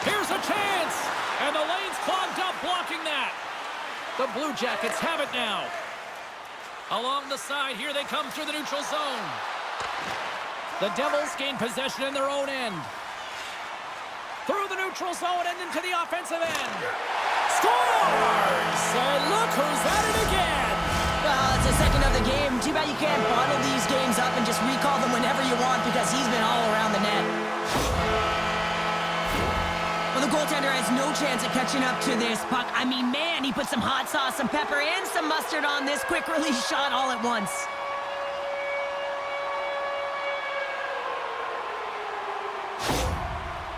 Here's a chance. And the lane's clogged up, blocking that. The Blue Jackets have it now. Along the side, here they come through the neutral zone. The Devils gain possession in their own end. Through the neutral zone and into the offensive end. Scores! And look who's at it again. Well, it's the second of the game. Too bad you can't bottle these games up and just recall them whenever you want because he's been all around the net. Well, the goaltender has no chance at catching up to this puck. I mean, man, he put some hot sauce, some pepper, and some mustard on this quick release shot all at once.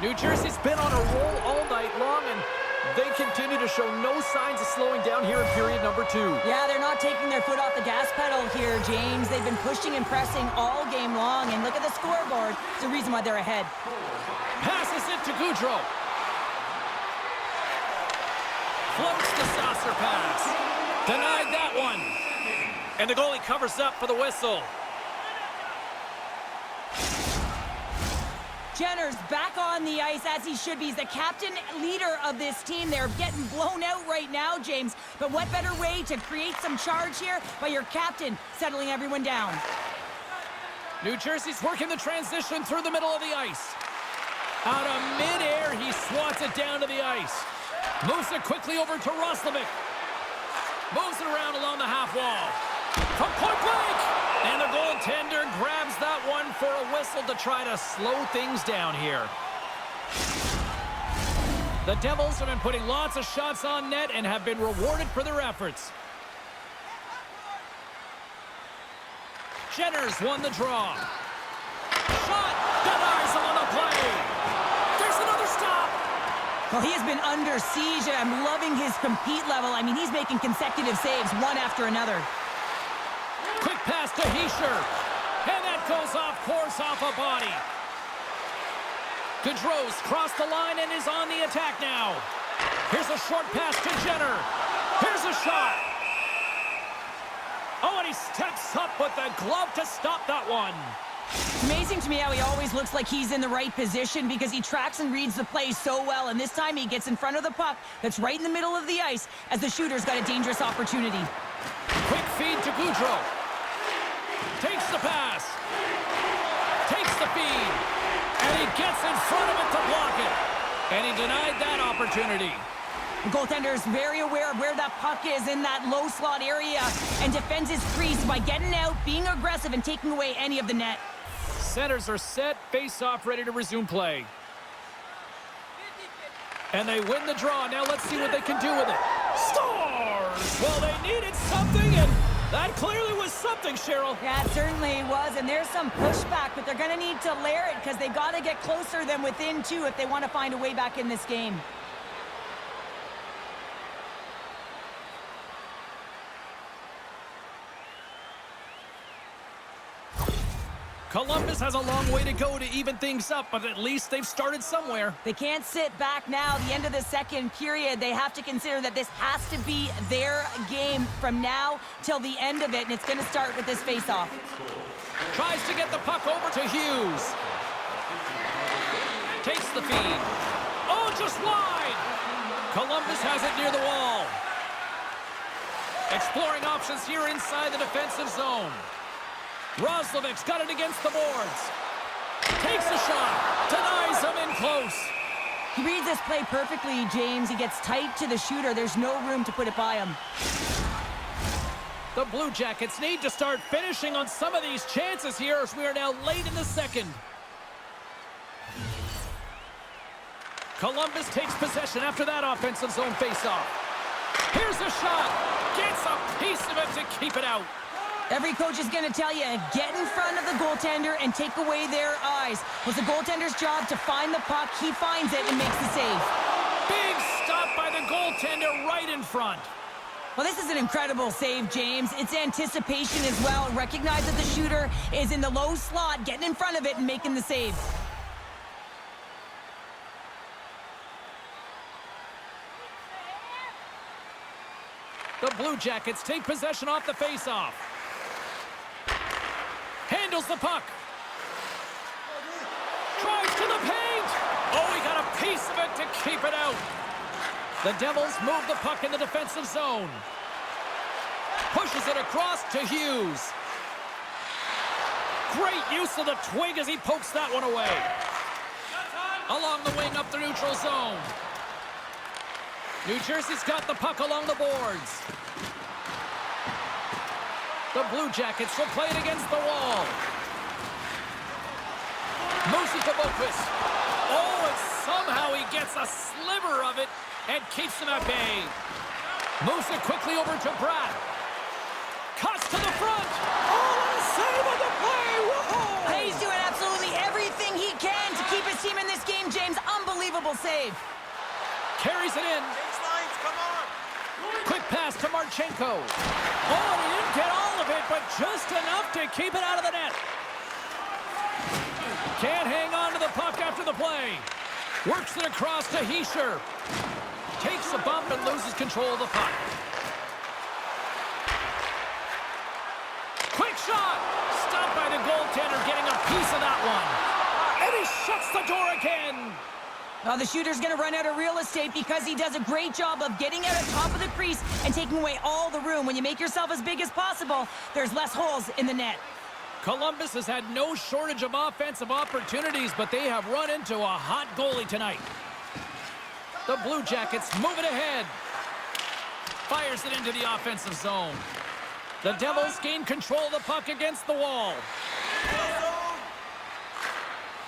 New Jersey's been on a roll all night long, and they continue to show no signs of slowing down here in period number 2. Yeah, they're not taking their foot off the gas pedal here, James. They've been pushing and pressing all game long, and look at the scoreboard. It's the reason why they're ahead. Passes it to Gaudreau. Floats the saucer pass. Denied that one. And the goalie covers up for the whistle. Jenner's back on the ice as he should be. He's the captain leader of this team. They're getting blown out right now, James. But what better way to create some charge here by your captain settling everyone down? New Jersey's working the transition through the middle of the ice. Out of midair, he swats it down to the ice. Moves it quickly over to Roslovic. Moves it around along the half wall. From point blank! And the goaltender grabs that one for a whistle to try to slow things down here. The Devils have been putting lots of shots on net and have been rewarded for their efforts. Jenner's won the draw. Shot! Denies him on the play! There's another stop! Well, he has been under siege, and I'm loving his compete level. I mean, he's making consecutive saves, one after another. Quick pass to Hischier. And that goes off course off a body. Gaudreau's crossed the line and is on the attack now. Here's a short pass to Jenner. Here's a shot. Oh, and he steps up with the glove to stop that one. It's amazing to me how he always looks like he's in the right position because he tracks and reads the play so well. And this time he gets in front of the puck that's right in the middle of the ice as the shooter's got a dangerous opportunity. Quick feed to Gaudreau. Takes the pass. Takes the feed. And he gets in front of it to block it. And he denied that opportunity. The goaltender is very aware of where that puck is in that low slot area and defends his crease by getting out, being aggressive, and taking away any of the net. Centers are set, face-off, ready to resume play. And they win the draw. Now let's see what they can do with it. Scores! Well, they needed something, and that clearly was something, Cheryl. Yeah, it certainly was, and there's some pushback, but they're going to need to layer it because they got to get closer than within two if they want to find a way back in this game. Columbus has a long way to go to even things up, but at least they've started somewhere. They can't sit back now. The end of the second period, they have to consider that this has to be their game from now till the end of it, and it's going to start with this face-off. Tries to get the puck over to Hughes. Takes the feed. Oh, just wide! Columbus has it near the wall. Exploring options here inside the defensive zone. Roslovic's got it against the boards. Takes a shot. Denies him in close. He reads this play perfectly, James. He gets tight to the shooter. There's no room to put it by him. The Blue Jackets need to start finishing on some of these chances here as we are now late in the second. Columbus takes possession after that offensive zone faceoff. Here's a shot. Gets a piece of it to keep it out. Every coach is going to tell you, get in front of the goaltender and take away their eyes. It's the goaltender's job to find the puck. He finds it and makes the save. Big stop by the goaltender right in front. Well, this is an incredible save, James. It's anticipation as well. Recognize that the shooter is in the low slot, getting in front of it and making the save. The Blue Jackets take possession off the faceoff. Handles the puck. Drives to the paint. Oh, he got a piece of it to keep it out. The Devils move the puck in the defensive zone. Pushes it across to Hughes. Great use of the twig as he pokes that one away. Along the wing up the neutral zone. New Jersey's got the puck along the boards. The Blue Jackets will play it against the wall. Moves it to Boquist. Oh, and somehow he gets a sliver of it and keeps him at bay. Moves it quickly over to Bratt. Cuts to the front. Oh, what a save on the play! Whoa! He's doing absolutely everything he can to keep his team in this game, James. Unbelievable save. Carries it in. Quick pass to Marchenko. Oh, and he didn't get all of it, but just enough to keep it out of the net. Can't hang on to the puck after the play. Works it across to Hischier. Takes a bump and loses control of the puck. Quick shot! Stopped by the goaltender, getting a piece of that one. And he shuts the door again. Oh, the shooter's going to run out of real estate because he does a great job of getting out at top of the crease and taking away all the room. When you make yourself as big as possible, there's less holes in the net. Columbus has had no shortage of offensive opportunities, but they have run into a hot goalie tonight. The Blue Jackets move it ahead. Fires it into the offensive zone. The Devils gain control of the puck against the wall.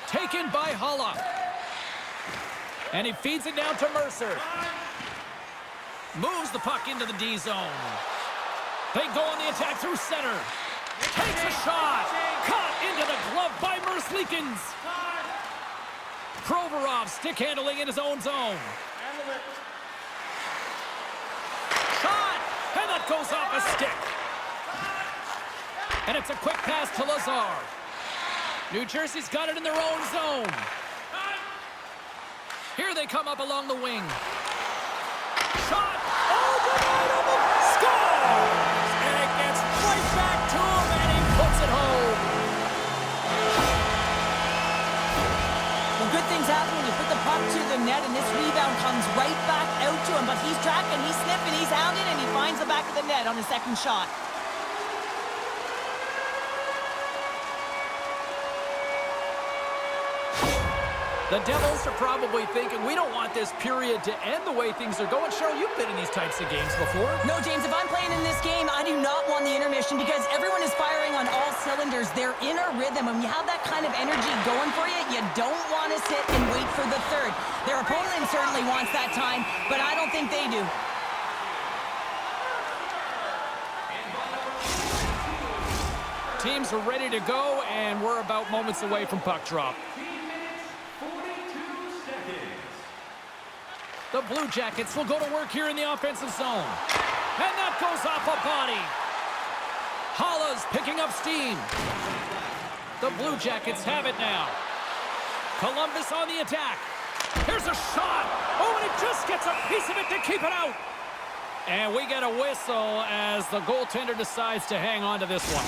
Taken by Holla. And he feeds it down to Mercer. Moves the puck into the D zone. They go on the attack through center. Takes a shot. Caught into the glove by Merzlikins. Provorov stick handling in his own zone. Shot! And that goes off a stick. And it's a quick pass to Lazar. New Jersey's got it in their own zone. Here they come up along the wing. Shot! Oh, denied on the scores! And it gets right back to him, and he puts it home. Well, good things happen when you put the puck to the net, and this rebound comes right back out to him. But he's tracking, he's sniffing, he's hounding, and he finds the back of the net on his second shot. The Devils are probably thinking, we don't want this period to end the way things are going. Cheryl, you've been in these types of games before. No, James, if I'm playing in this game, I do not want the intermission because everyone is firing on all cylinders. They're in a rhythm, and when you have that kind of energy going for you, you don't want to sit and wait for the third. Their opponent certainly wants that time, but I don't think they do. Teams are ready to go, and we're about moments away from puck drop. The Blue Jackets will go to work here in the offensive zone. And that goes off a body. Holla's picking up steam. The Blue Jackets have it now. Columbus on the attack. Here's a shot. Oh, and he just gets a piece of it to keep it out. And we get a whistle as the goaltender decides to hang on to this one.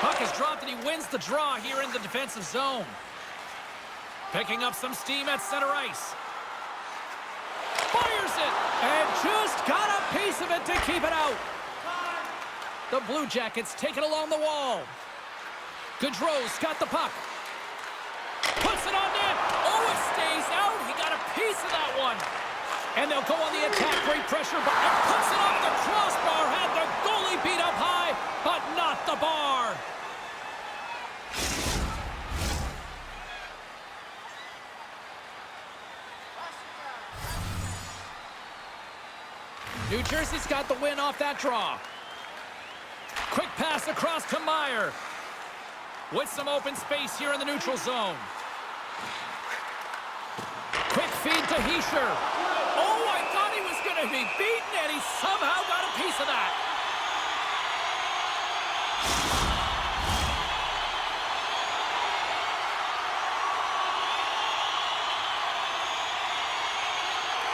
Puck is dropped and he wins the draw here in the defensive zone. Picking up some steam at center ice. Fires it and just got a piece of it to keep it out. The Blue Jackets take it along the wall. Gaudreau's got the puck. Puts it on net. Oh, it stays out. He got a piece of that one. And they'll go on the attack. Great pressure, but it puts it off the crossbar. Had the goalie beat up high, but not the bar. New Jersey's got the win off that draw. Quick pass across to Meyer. With some open space here in the neutral zone. Quick feed to Hischier. Oh, I thought he was going to be beaten, and he somehow got a piece of that.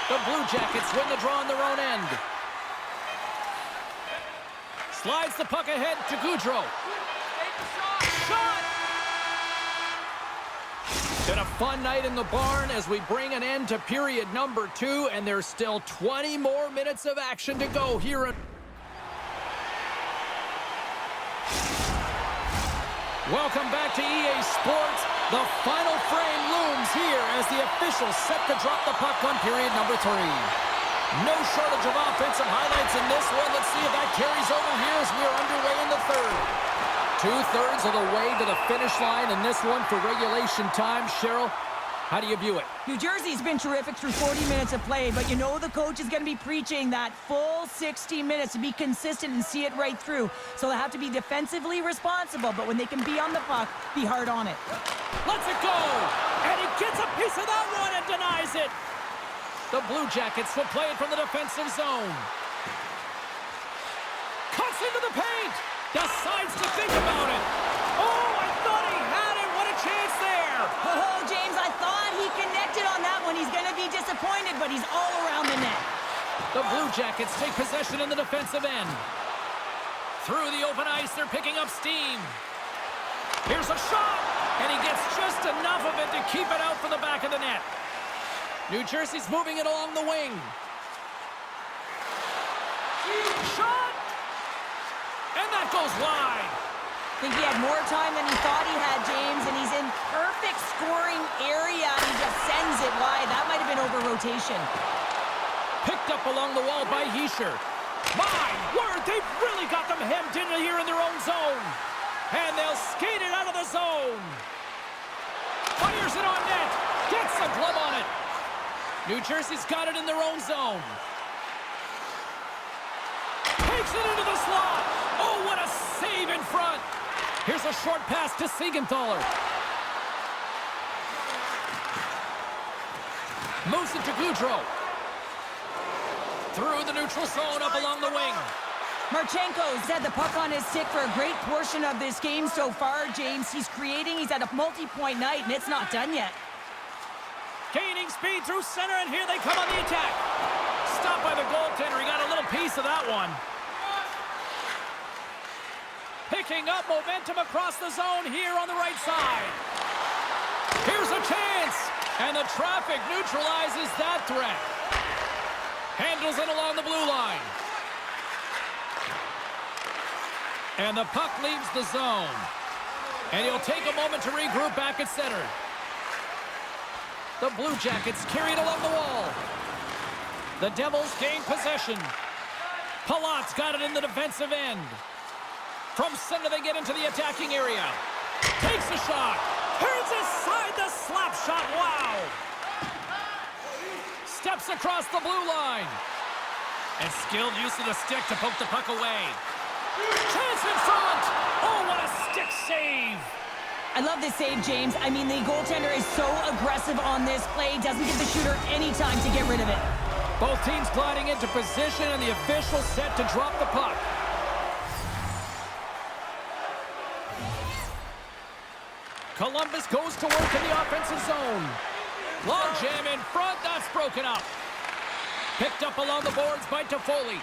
The Blue Jackets win the draw on their own end. Slides the puck ahead to Gaudreau. Shot! Been a fun night in the barn as we bring an end to period number 2, and there's still 20 more minutes of action to go here at... Welcome back to EA Sports. The final frame looms here as the officials set to drop the puck on period number 3. No shortage of offensive highlights in this one. Let's see if that carries over here as we are underway in the third. 2/3 of the way to the finish line in this one for regulation time. Cheryl, how do you view it? New Jersey's been terrific through 40 minutes of play, but you know the coach is going to be preaching that full 60 minutes to be consistent and see it right through. So they have to be defensively responsible, but when they can be on the puck, be hard on it. Lets it go! And he gets a piece of that one and denies it! The Blue Jackets will play it from the defensive zone. Cuts into the paint! Decides to think about it! Oh, I thought he had it! What a chance there! Oh, James, I thought he connected on that one. He's going to be disappointed, but he's all around the net. The Blue Jackets take possession in the defensive end. Through the open ice, they're picking up steam. Here's a shot, and he gets just enough of it to keep it out for the back of the net. New Jersey's moving it along the wing. Shot! And that goes wide. I think he had more time than he thought he had, James, and he's in perfect scoring area, and he just sends it wide. That might have been over rotation. Picked up along the wall by Hischier. My word, they've really got them hemmed in here in their own zone. And they'll skate it out of the zone. Fires it on net. Gets a glove on it. New Jersey's got it in their own zone. Takes it into the slot. Oh, what a save in front. Here's a short pass to Siegenthaler. Moves it to Gaudreau. Through the neutral zone, up along the wing. Marchenko's had the puck on his stick for a great portion of this game so far, James. He's creating, he's at a multi-point night, and it's not done yet. Gaining speed through center, and here they come on the attack. Stopped by the goaltender. He got a little piece of that one. Picking up momentum across the zone here on the right side. Here's a chance, and the traffic neutralizes that threat. Handles it along the blue line. And the puck leaves the zone. And he'll take a moment to regroup back at center. The Blue Jackets carry it along the wall. The Devils gain possession. Palat's got it in the defensive end. From center, they get into the attacking area. Takes a shot. Turns aside the slap shot. Wow. Steps across the blue line. And skilled use of the stick to poke the puck away. Chance in front. Oh, what a stick save. I love this save, James. I mean, the goaltender is so aggressive on this play. Doesn't give the shooter any time to get rid of it. Both teams gliding into position, and the official set to drop the puck. Columbus goes to work in the offensive zone. Long jam in front. That's broken up. Picked up along the boards by Toffoli.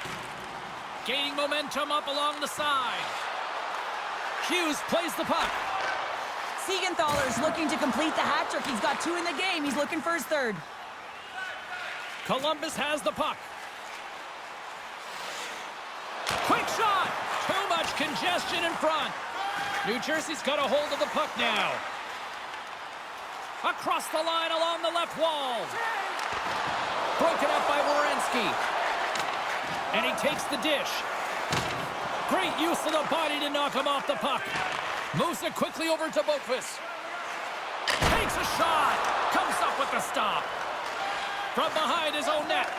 Gaining momentum up along the side. Hughes plays the puck. Siegenthaler's looking to complete the hat trick. He's got 2 in the game. He's looking for his 3rd. Columbus has the puck. Quick shot. Too much congestion in front. New Jersey's got a hold of the puck now. Across the line along the left wall. Broken up by Werenski. And he takes the dish. Great use of the body to knock him off the puck. Moves it quickly over to Boqvist. Takes a shot. Comes up with the stop. From behind his own net.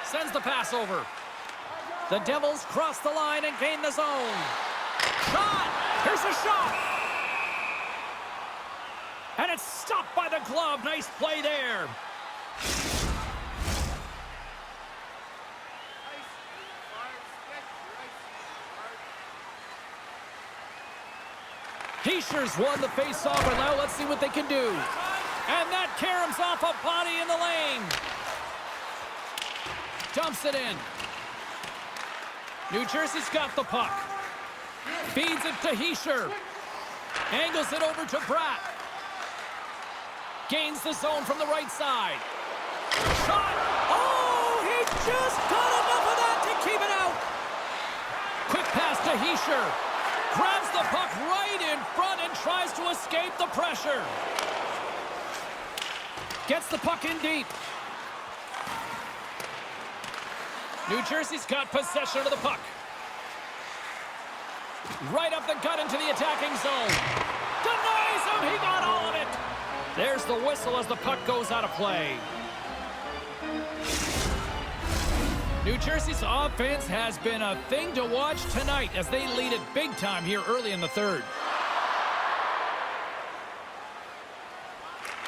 Sends the pass over. The Devils cross the line and gain the zone. Shot! Here's a shot! And it's stopped by the glove. Nice play there. Hischier's won the face-off, and now let's see what they can do. And that caroms off a body in the lane. Dumps it in. New Jersey's got the puck. Feeds it to Hischier. Angles it over to Bratt. Gains the zone from the right side. Shot! Oh, he just got enough of that to keep it out. Quick pass to Hischier. Grabs the puck right in front and tries to escape the pressure. Gets the puck in deep. New Jersey's got possession of the puck. Right up the gut into the attacking zone. Denies him. He got all of it. There's the whistle as the puck goes out of play. New Jersey's offense has been a thing to watch tonight as they lead it big time here early in the third.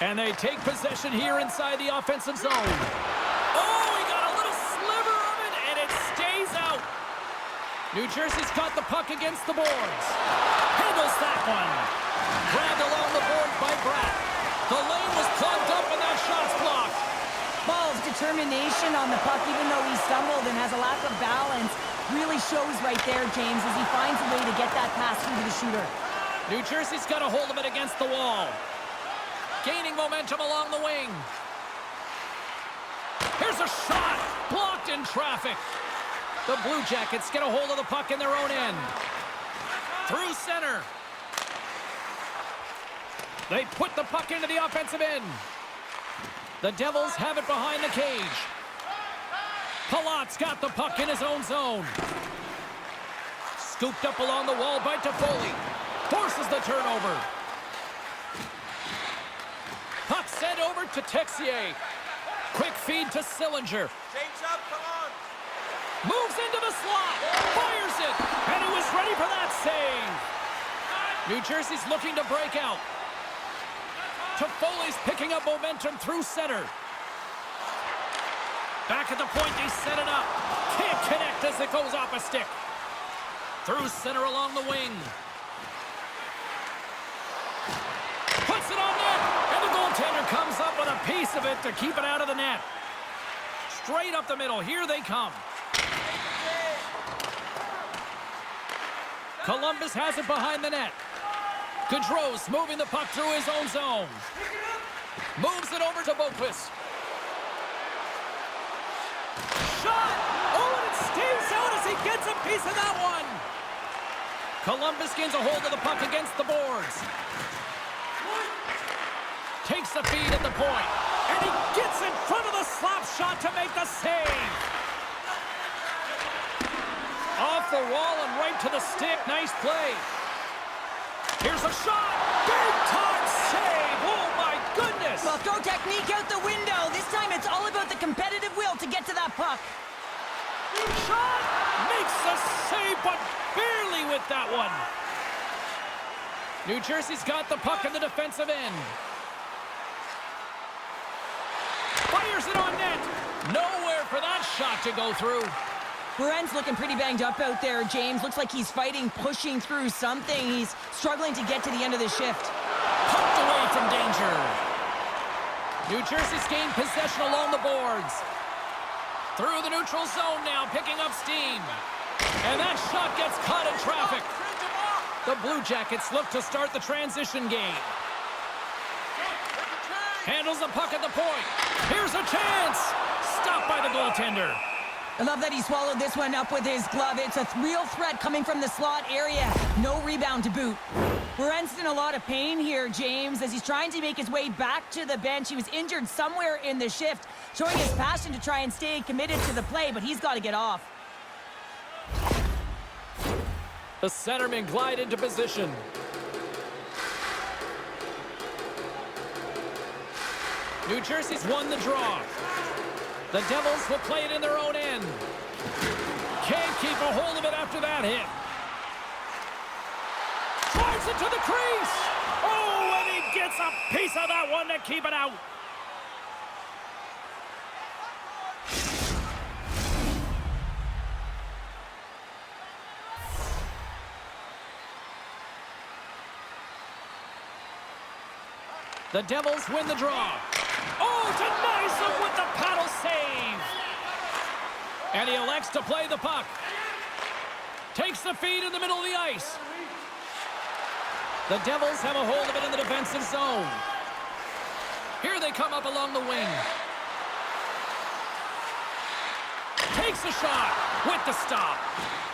And they take possession here inside the offensive zone. Oh, he got a little sliver of it, and it stays out. New Jersey's got the puck against the boards. Handles that one. Grabbed along the board by Bratt. The lane was plugged up, and that shot's blocked. Paul's determination on the puck, even though he stumbled and has a lack of balance, really shows right there, James, as he finds a way to get that pass through to the shooter. New Jersey's got a hold of it against the wall. Gaining momentum along the wing. Here's a shot. Blocked in traffic. The Blue Jackets get a hold of the puck in their own end. Through center. They put the puck into the offensive end. The Devils have it behind the cage. Palat's got the puck in his own zone. Scooped up along the wall by Toffoli. Forces the turnover. Puck sent over to Texier. Quick feed to Sillinger. Change up, come on. Moves into the slot. Fires it. And he was ready for that save. New Jersey's looking to break out. Toffoli's picking up momentum through center. Back at the point, they set it up. Can't connect as it goes off a stick. Through center along the wing. Puts it on net. And the goaltender comes up with a piece of it to keep it out of the net. Straight up the middle. Here they come. Columbus has it behind the net. Gaudreau's moving the puck through his own zone. Moves it over to Boquist. Shot! Oh, and it stays out as he gets a piece of that one. Columbus gains a hold of the puck against the boards. Takes the feed at the point. And he gets in front of the slap shot to make the save. Off the wall and right to the stick. Nice play. Here's a shot. Big time save. Oh, my goodness. Well, throw technique out the window. This time it's all about the competitive will to get to that puck. Shot. Makes the save, but barely with that one. New Jersey's got the puck in the defensive end. Fires it on net. Nowhere for that shot to go through. Brent's looking pretty banged up out there, James. Looks like he's fighting, pushing through something. He's struggling to get to the end of the shift. Pumped away from danger. New Jersey's gained possession along the boards. Through the neutral zone now, picking up steam. And that shot gets caught in traffic. The Blue Jackets look to start the transition game. Handles the puck at the point. Here's a chance. Stopped by the goaltender. I love that he swallowed this one up with his glove. It's a real threat coming from the slot area. No rebound to boot. Brent's in a lot of pain here, James, as he's trying to make his way back to the bench. He was injured somewhere in the shift, showing his passion to try and stay committed to the play, but he's got to get off. The centermen glide into position. New Jersey's won the draw. The Devils will play it in their own end. Can't keep a hold of it after that hit. Drives it to the crease. Oh, and he gets a piece of that one to keep it out. The Devils win the draw. Oh, denies him with the paddle save. And he elects to play the puck. Takes the feed in the middle of the ice. The Devils have a hold of it in the defensive zone. Here they come up along the wing. Takes a shot with the stop.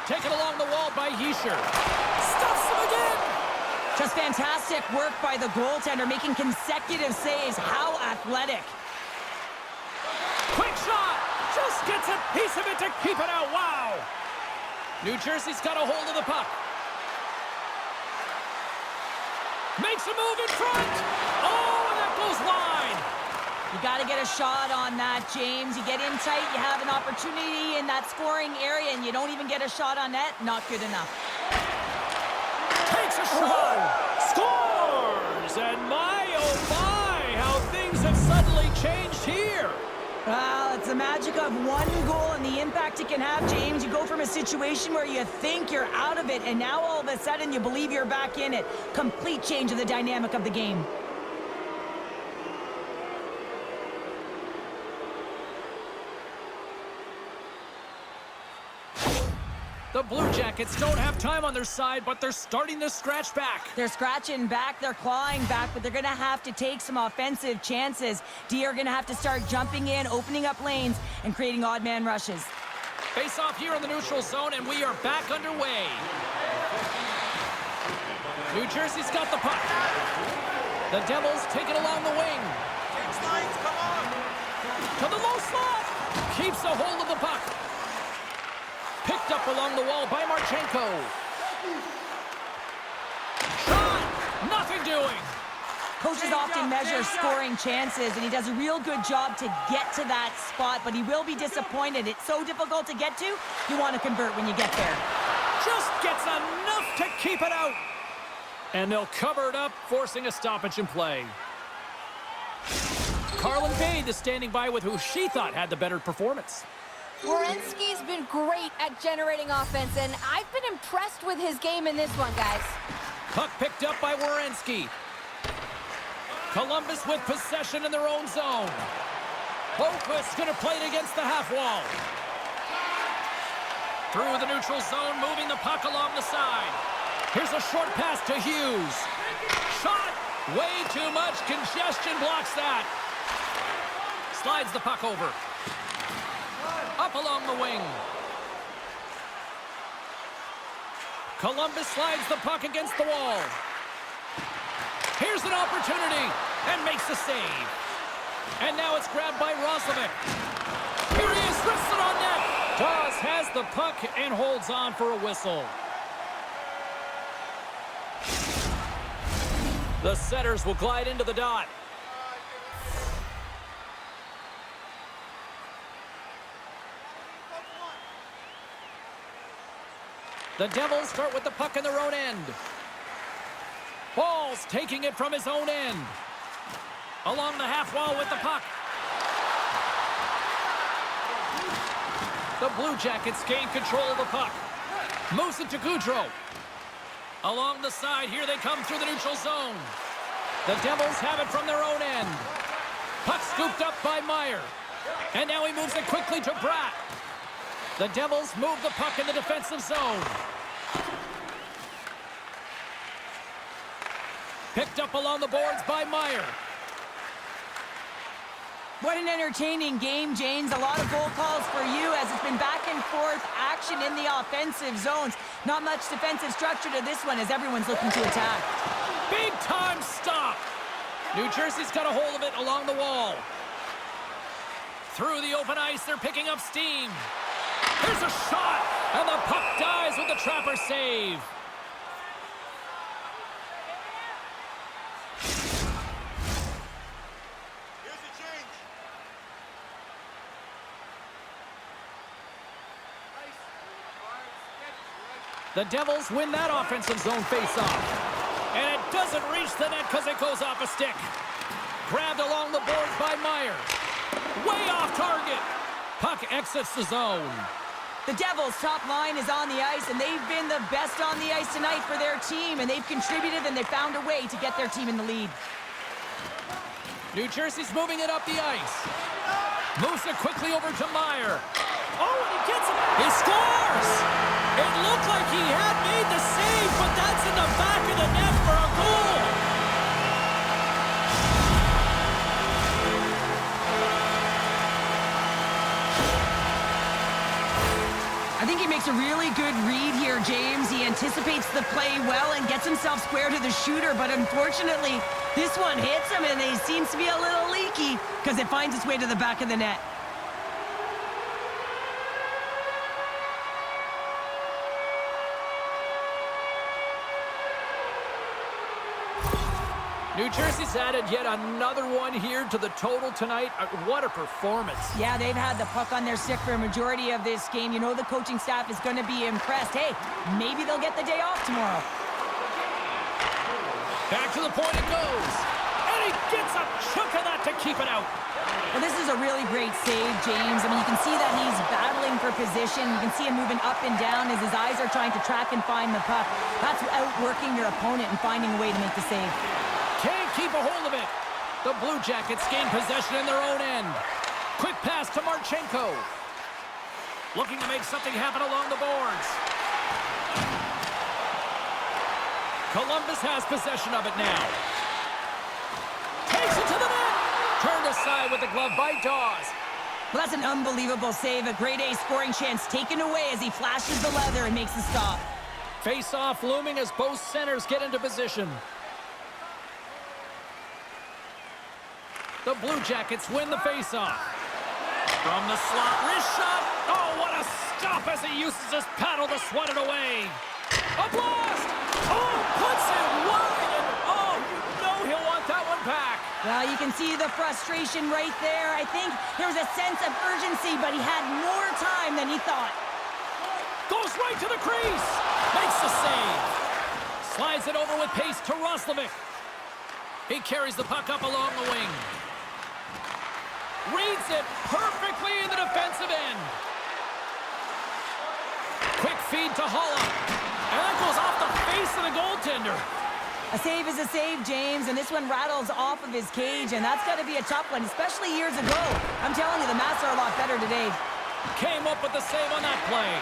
Taken along the wall by Hischier. Stuffs him again. Just fantastic work by the goaltender, making consecutive saves. How athletic. Quick shot. Just gets a piece of it to keep it out. Wow. New Jersey's got a hold of the puck. Makes a move in front. Oh, and that goes wide. You got to get a shot on that, James. You get in tight, you have an opportunity in that scoring area, and you don't even get a shot on net. Not good enough. Takes a shot. Scores. And my, oh my, how things have suddenly changed here. Well, it's the magic of one goal and the impact it can have, James. You go from a situation where you think you're out of it, and now all of a sudden you believe you're back in it. Complete change of the dynamic of the game. The Blue Jackets don't have time on their side, but they're starting to scratch back. They're scratching back, they're clawing back, but they're going to have to take some offensive chances. D are going to have to start jumping in, opening up lanes, and creating odd man rushes. Face off here in the neutral zone, and we are back underway. New Jersey's got the puck. The Devils take it along the wing. To the low slot. Keeps a hold of the puck. Picked up along the wall by Marchenko. Shot! Nothing doing. Coaches often measure scoring chances, and he does a real good job to get to that spot, but he will be disappointed. It's so difficult to get to, you want to convert when you get there. Just gets enough to keep it out. And they'll cover it up, forcing a stoppage in play. Carlin Bade is standing by with who she thought had the better performance. Werenski's been great at generating offense, and I've been impressed with his game in this one, guys. Puck picked up by Werenski. Columbus with possession in their own zone. Boquist's going to play it against the half wall. Through the neutral zone, moving the puck along the side. Here's a short pass to Hughes. Shot! Way too much congestion blocks that. Slides the puck over. Up along the wing. Columbus slides the puck against the wall. Here's an opportunity, and makes the save. And now it's grabbed by Roslovic. Here he is, wrists it on net. Dawes has the puck and holds on for a whistle. The setters will glide into the dot. The Devils start with the puck in their own end. Ball's taking it from his own end. Along the half wall with the puck. The Blue Jackets gain control of the puck. Moves it to Gaudreau. Along the side, here they come through the neutral zone. The Devils have it from their own end. Puck scooped up by Meyer. And now he moves it quickly to Bratt. The Devils move the puck in the defensive zone. Picked up along the boards by Meyer. What an entertaining game, James. A lot of goal calls for you as it's been back and forth action in the offensive zones. Not much defensive structure to this one as everyone's looking to attack. Big time stop. New Jersey's got a hold of it along the wall. Through the open ice, they're picking up steam. Here's a shot, and the puck dies with the Trapper save. The Devils win that offensive zone faceoff. And it doesn't reach the net because it goes off a stick. Grabbed along the boards by Meyer. Way off target. Puck exits the zone. The Devils' top line is on the ice, and they've been the best on the ice tonight for their team, and they've contributed, and they've found a way to get their team in the lead. New Jersey's moving it up the ice. Moves it quickly over to Meyer. Oh, and he gets it. He scores! It looked like he had made the save, but that's in the back of the net for a goal. I think he makes a really good read here, James. He anticipates the play well and gets himself square to the shooter, but unfortunately, this one hits him, and he seems to be a little leaky because it finds its way to the back of the net. New Jersey's added yet another one here to the total tonight. What a performance. Yeah, they've had the puck on their stick for a majority of this game. You know the coaching staff is going to be impressed. Hey, maybe they'll get the day off tomorrow. Back to the point it goes. And he gets a chunk of that to keep it out. Well, this is a really great save, James. I mean, you can see that he's battling for position. You can see him moving up and down as his eyes are trying to track and find the puck. That's outworking your opponent and finding a way to make the save. Can't keep a hold of it. The Blue Jackets gain possession in their own end. Quick pass to Marchenko. Looking to make something happen along the boards. Columbus has possession of it now. Takes it to the net. Turned aside with the glove by Dawes. Well, that's an unbelievable save. A grade A scoring chance taken away as he flashes the leather and makes the stop. Face-off looming as both centers get into position. The Blue Jackets win the face-off. From the slot, wrist shot. Oh, what a stop as he uses his paddle to swat it away. A blast! Oh, puts it wide, and oh, you know he'll want that one back. Well, you can see the frustration right there. I think there was a sense of urgency, but he had more time than he thought. Goes right to the crease. Makes the save. Slides it over with pace to Roslovic. He carries the puck up along the wing. Reads it perfectly in the defensive end. Quick feed to Holla. And that goes off the face of the goaltender. A save is a save, James, and this one rattles off of his cage, and that's got to be a tough one, especially years ago. I'm telling you, the Mats are a lot better today. Came up with the save on that play.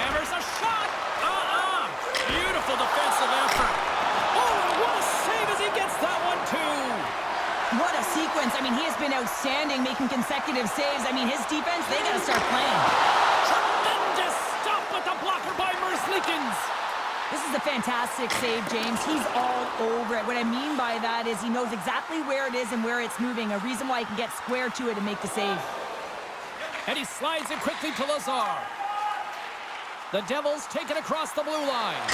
Hammers a shot. Beautiful defensive effort. Oh, what a save as he gets that one, too. What a sequence. I mean, he has been outstanding, making consecutive saves. I mean, his defense, they got to start playing. Tremendous stop with the blocker by Merzlikins. This is a fantastic save, James. He's all over it. What I mean by that is he knows exactly where it is and where it's moving, a reason why he can get square to it and make the save. And he slides it quickly to Lazar. The Devils take it across the blue line.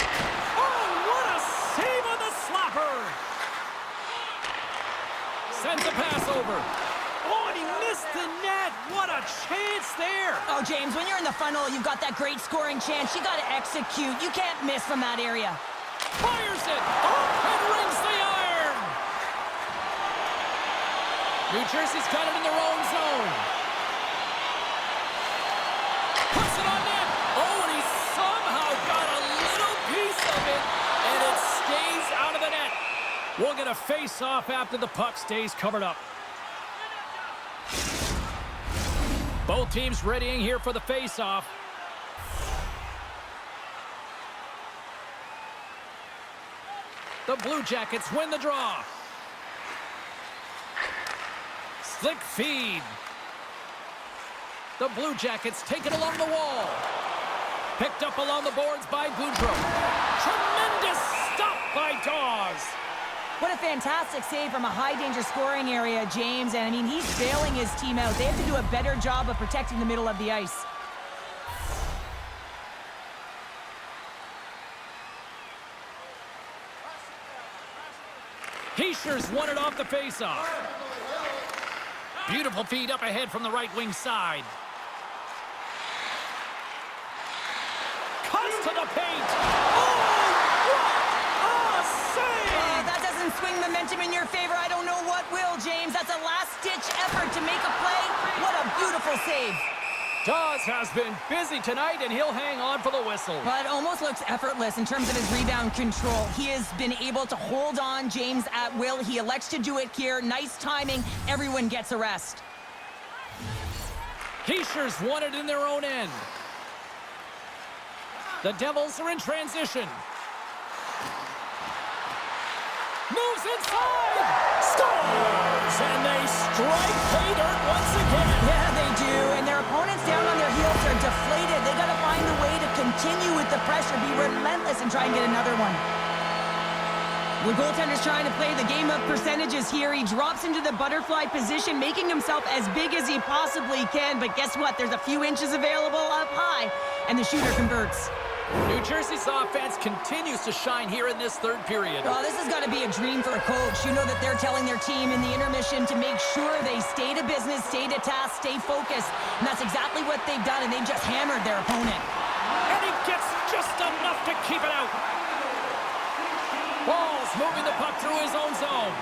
Oh, what a save on the slapper! Sends a pass over. Oh, and he missed the net. What a chance there. Oh, James, when you're in the funnel, you've got that great scoring chance. You got to execute. You can't miss from that area. Fires it. Oh, and rings the iron. New Jersey's got it in their own zone. Puts it on net. Oh, and he somehow got a little piece of it, and it stays out of the net. We'll get a face-off after the puck stays covered up. Both teams readying here for the face-off. The Blue Jackets win the draw. Slick feed. The Blue Jackets take it along the wall. Picked up along the boards by Gaudreau. Tremendous stop by Dawes. What a fantastic save from a high-danger scoring area, James. And, I mean, he's bailing his team out. They have to do a better job of protecting the middle of the ice. Hischier's won it off the faceoff. Beautiful feed up ahead from the right wing side. Cuts to the paint. Oh, what a save! That doesn't swing momentum in your favor. I don't know what will, James. That's a last-ditch effort to make a play. What a beautiful save. Dawes has been busy tonight, and he'll hang on for the whistle. Well, it almost looks effortless in terms of his rebound control. He has been able to hold on, James, at will. He elects to do it here. Nice timing. Everyone gets a rest. Hischier's won it in their own end. The Devils are in transition. Moves inside! Scores! And they strike pay dirt once again. Yeah, they do. And their opponents down on their heels are deflated. They got to find a way to continue with the pressure, be relentless, and try and get another one. The goaltender's trying to play the game of percentages here. He drops into the butterfly position, making himself as big as he possibly can. But guess what? There's a few inches available up high, and the shooter converts. New Jersey's offense continues to shine here in this third period. Well, this has got to be a dream for a coach. You know that they're telling their team in the intermission to make sure they stay to business, stay to task, stay focused. And that's exactly what they've done, and they've just hammered their opponent. And he gets just enough to keep it out. Ball's moving the puck through his own zone.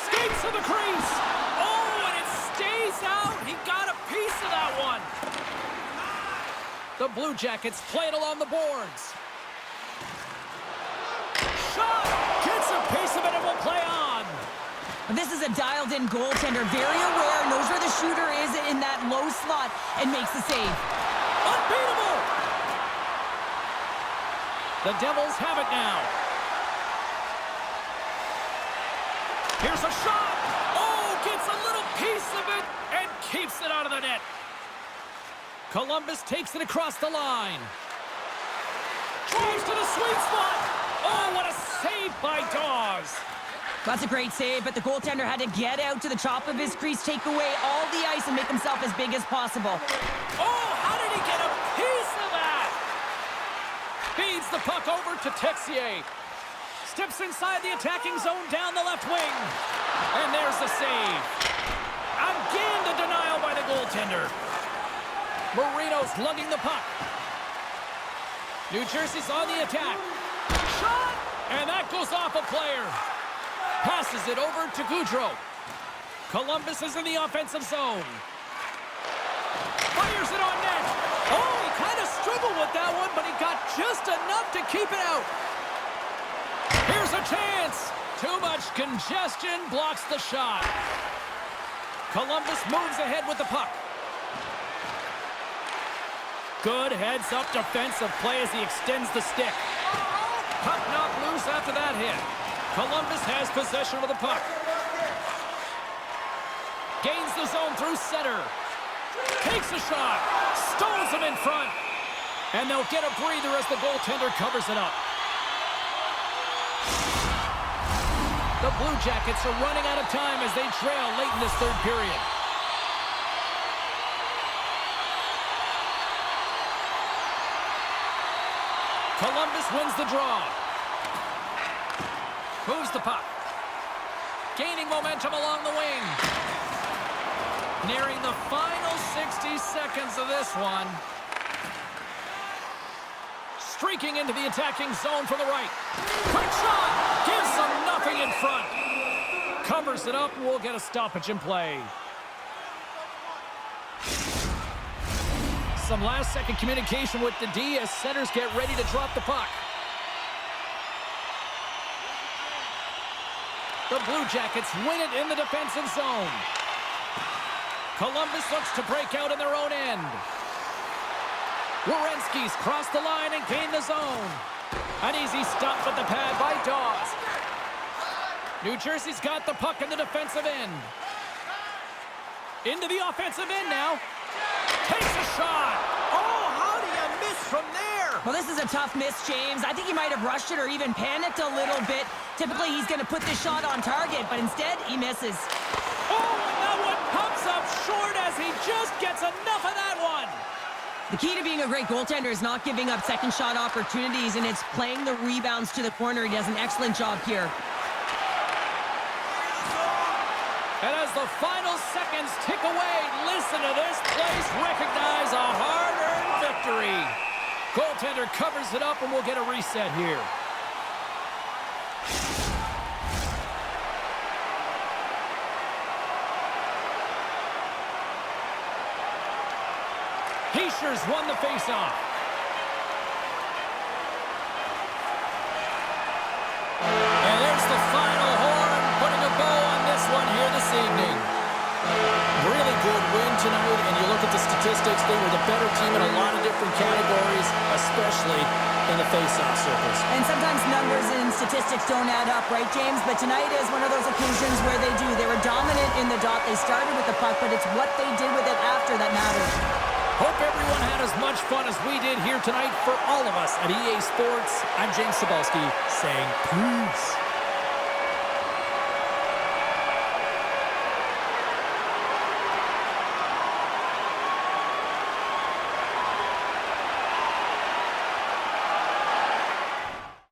Skates to the crease. Oh, and it stays out. He got a piece of that one. The Blue Jackets play it along the boards. Shot! Gets a piece of it and will play on. This is a dialed-in goaltender, very aware, knows where the shooter is in that low slot, and makes the save. Unbeatable! The Devils have it now. Here's a shot. Oh, gets a little piece of it and keeps it out of the net. Columbus takes it across the line. Drives to the sweet spot. Oh, what a save by Dawes. That's a great save, but the goaltender had to get out to the top of his crease, take away all the ice, and make himself as big as possible. Oh, how did he get a piece of that? Feeds the puck over to Texier. Steps inside the attacking zone down the left wing. And there's the save. Again, the denial by the goaltender. Marino's lugging the puck. New Jersey's on the attack. Shot! And that goes off a player. Passes it over to Gaudreau. Columbus is in the offensive zone. Fires it on net. Oh, he kind of struggled with that one, but he got just enough to keep it out. Here's a chance. Too much congestion blocks the shot. Columbus moves ahead with the puck. Good heads-up defensive play as he extends the stick. Puck knocked loose after that hit. Columbus has possession of the puck. Gains the zone through center. Takes a shot. Stones him in front. And they'll get a breather as the goaltender covers it up. The Blue Jackets are running out of time as they trail late in this third period. Columbus wins the draw. Moves the puck. Gaining momentum along the wing. Nearing the final 60 seconds of this one. Streaking into the attacking zone from the right. Quick shot! Gives them nothing in front. Covers it up and we'll get a stoppage in play. Some last-second communication with the D as centers get ready to drop the puck. The Blue Jackets win it in the defensive zone. Columbus looks to break out in their own end. Werenski's crossed the line and gained the zone. An easy stop at the pad by Dawes. New Jersey's got the puck in the defensive end. Into the offensive end now. Takes a shot. Oh, how do you miss from there? Well, this is a tough miss, James. I think he might have rushed it or even panicked a little bit. Typically, he's going to put this shot on target, but instead, he misses. Oh, and that one comes up short as he just gets enough of that one. The key to being a great goaltender is not giving up second shot opportunities, and it's playing the rebounds to the corner. He does an excellent job here. And as the final seconds tick away, listen to this place recognize a hard-earned victory. Goaltender covers it up, and we'll get a reset here. Hischier's won the faceoff. And there's the final horn, putting a bow on this one here this evening. Really good win tonight, and you look at the statistics, they were the better team in a lot of different categories, especially in the faceoff circles. And sometimes numbers and statistics don't add up, right, James? But tonight is one of those occasions where they do. They were dominant in the dot. They started with the puck, but it's what they did with it after that matters. Hope everyone had as much fun as we did here tonight. For all of us at EA Sports, I'm James Cebulski saying peace.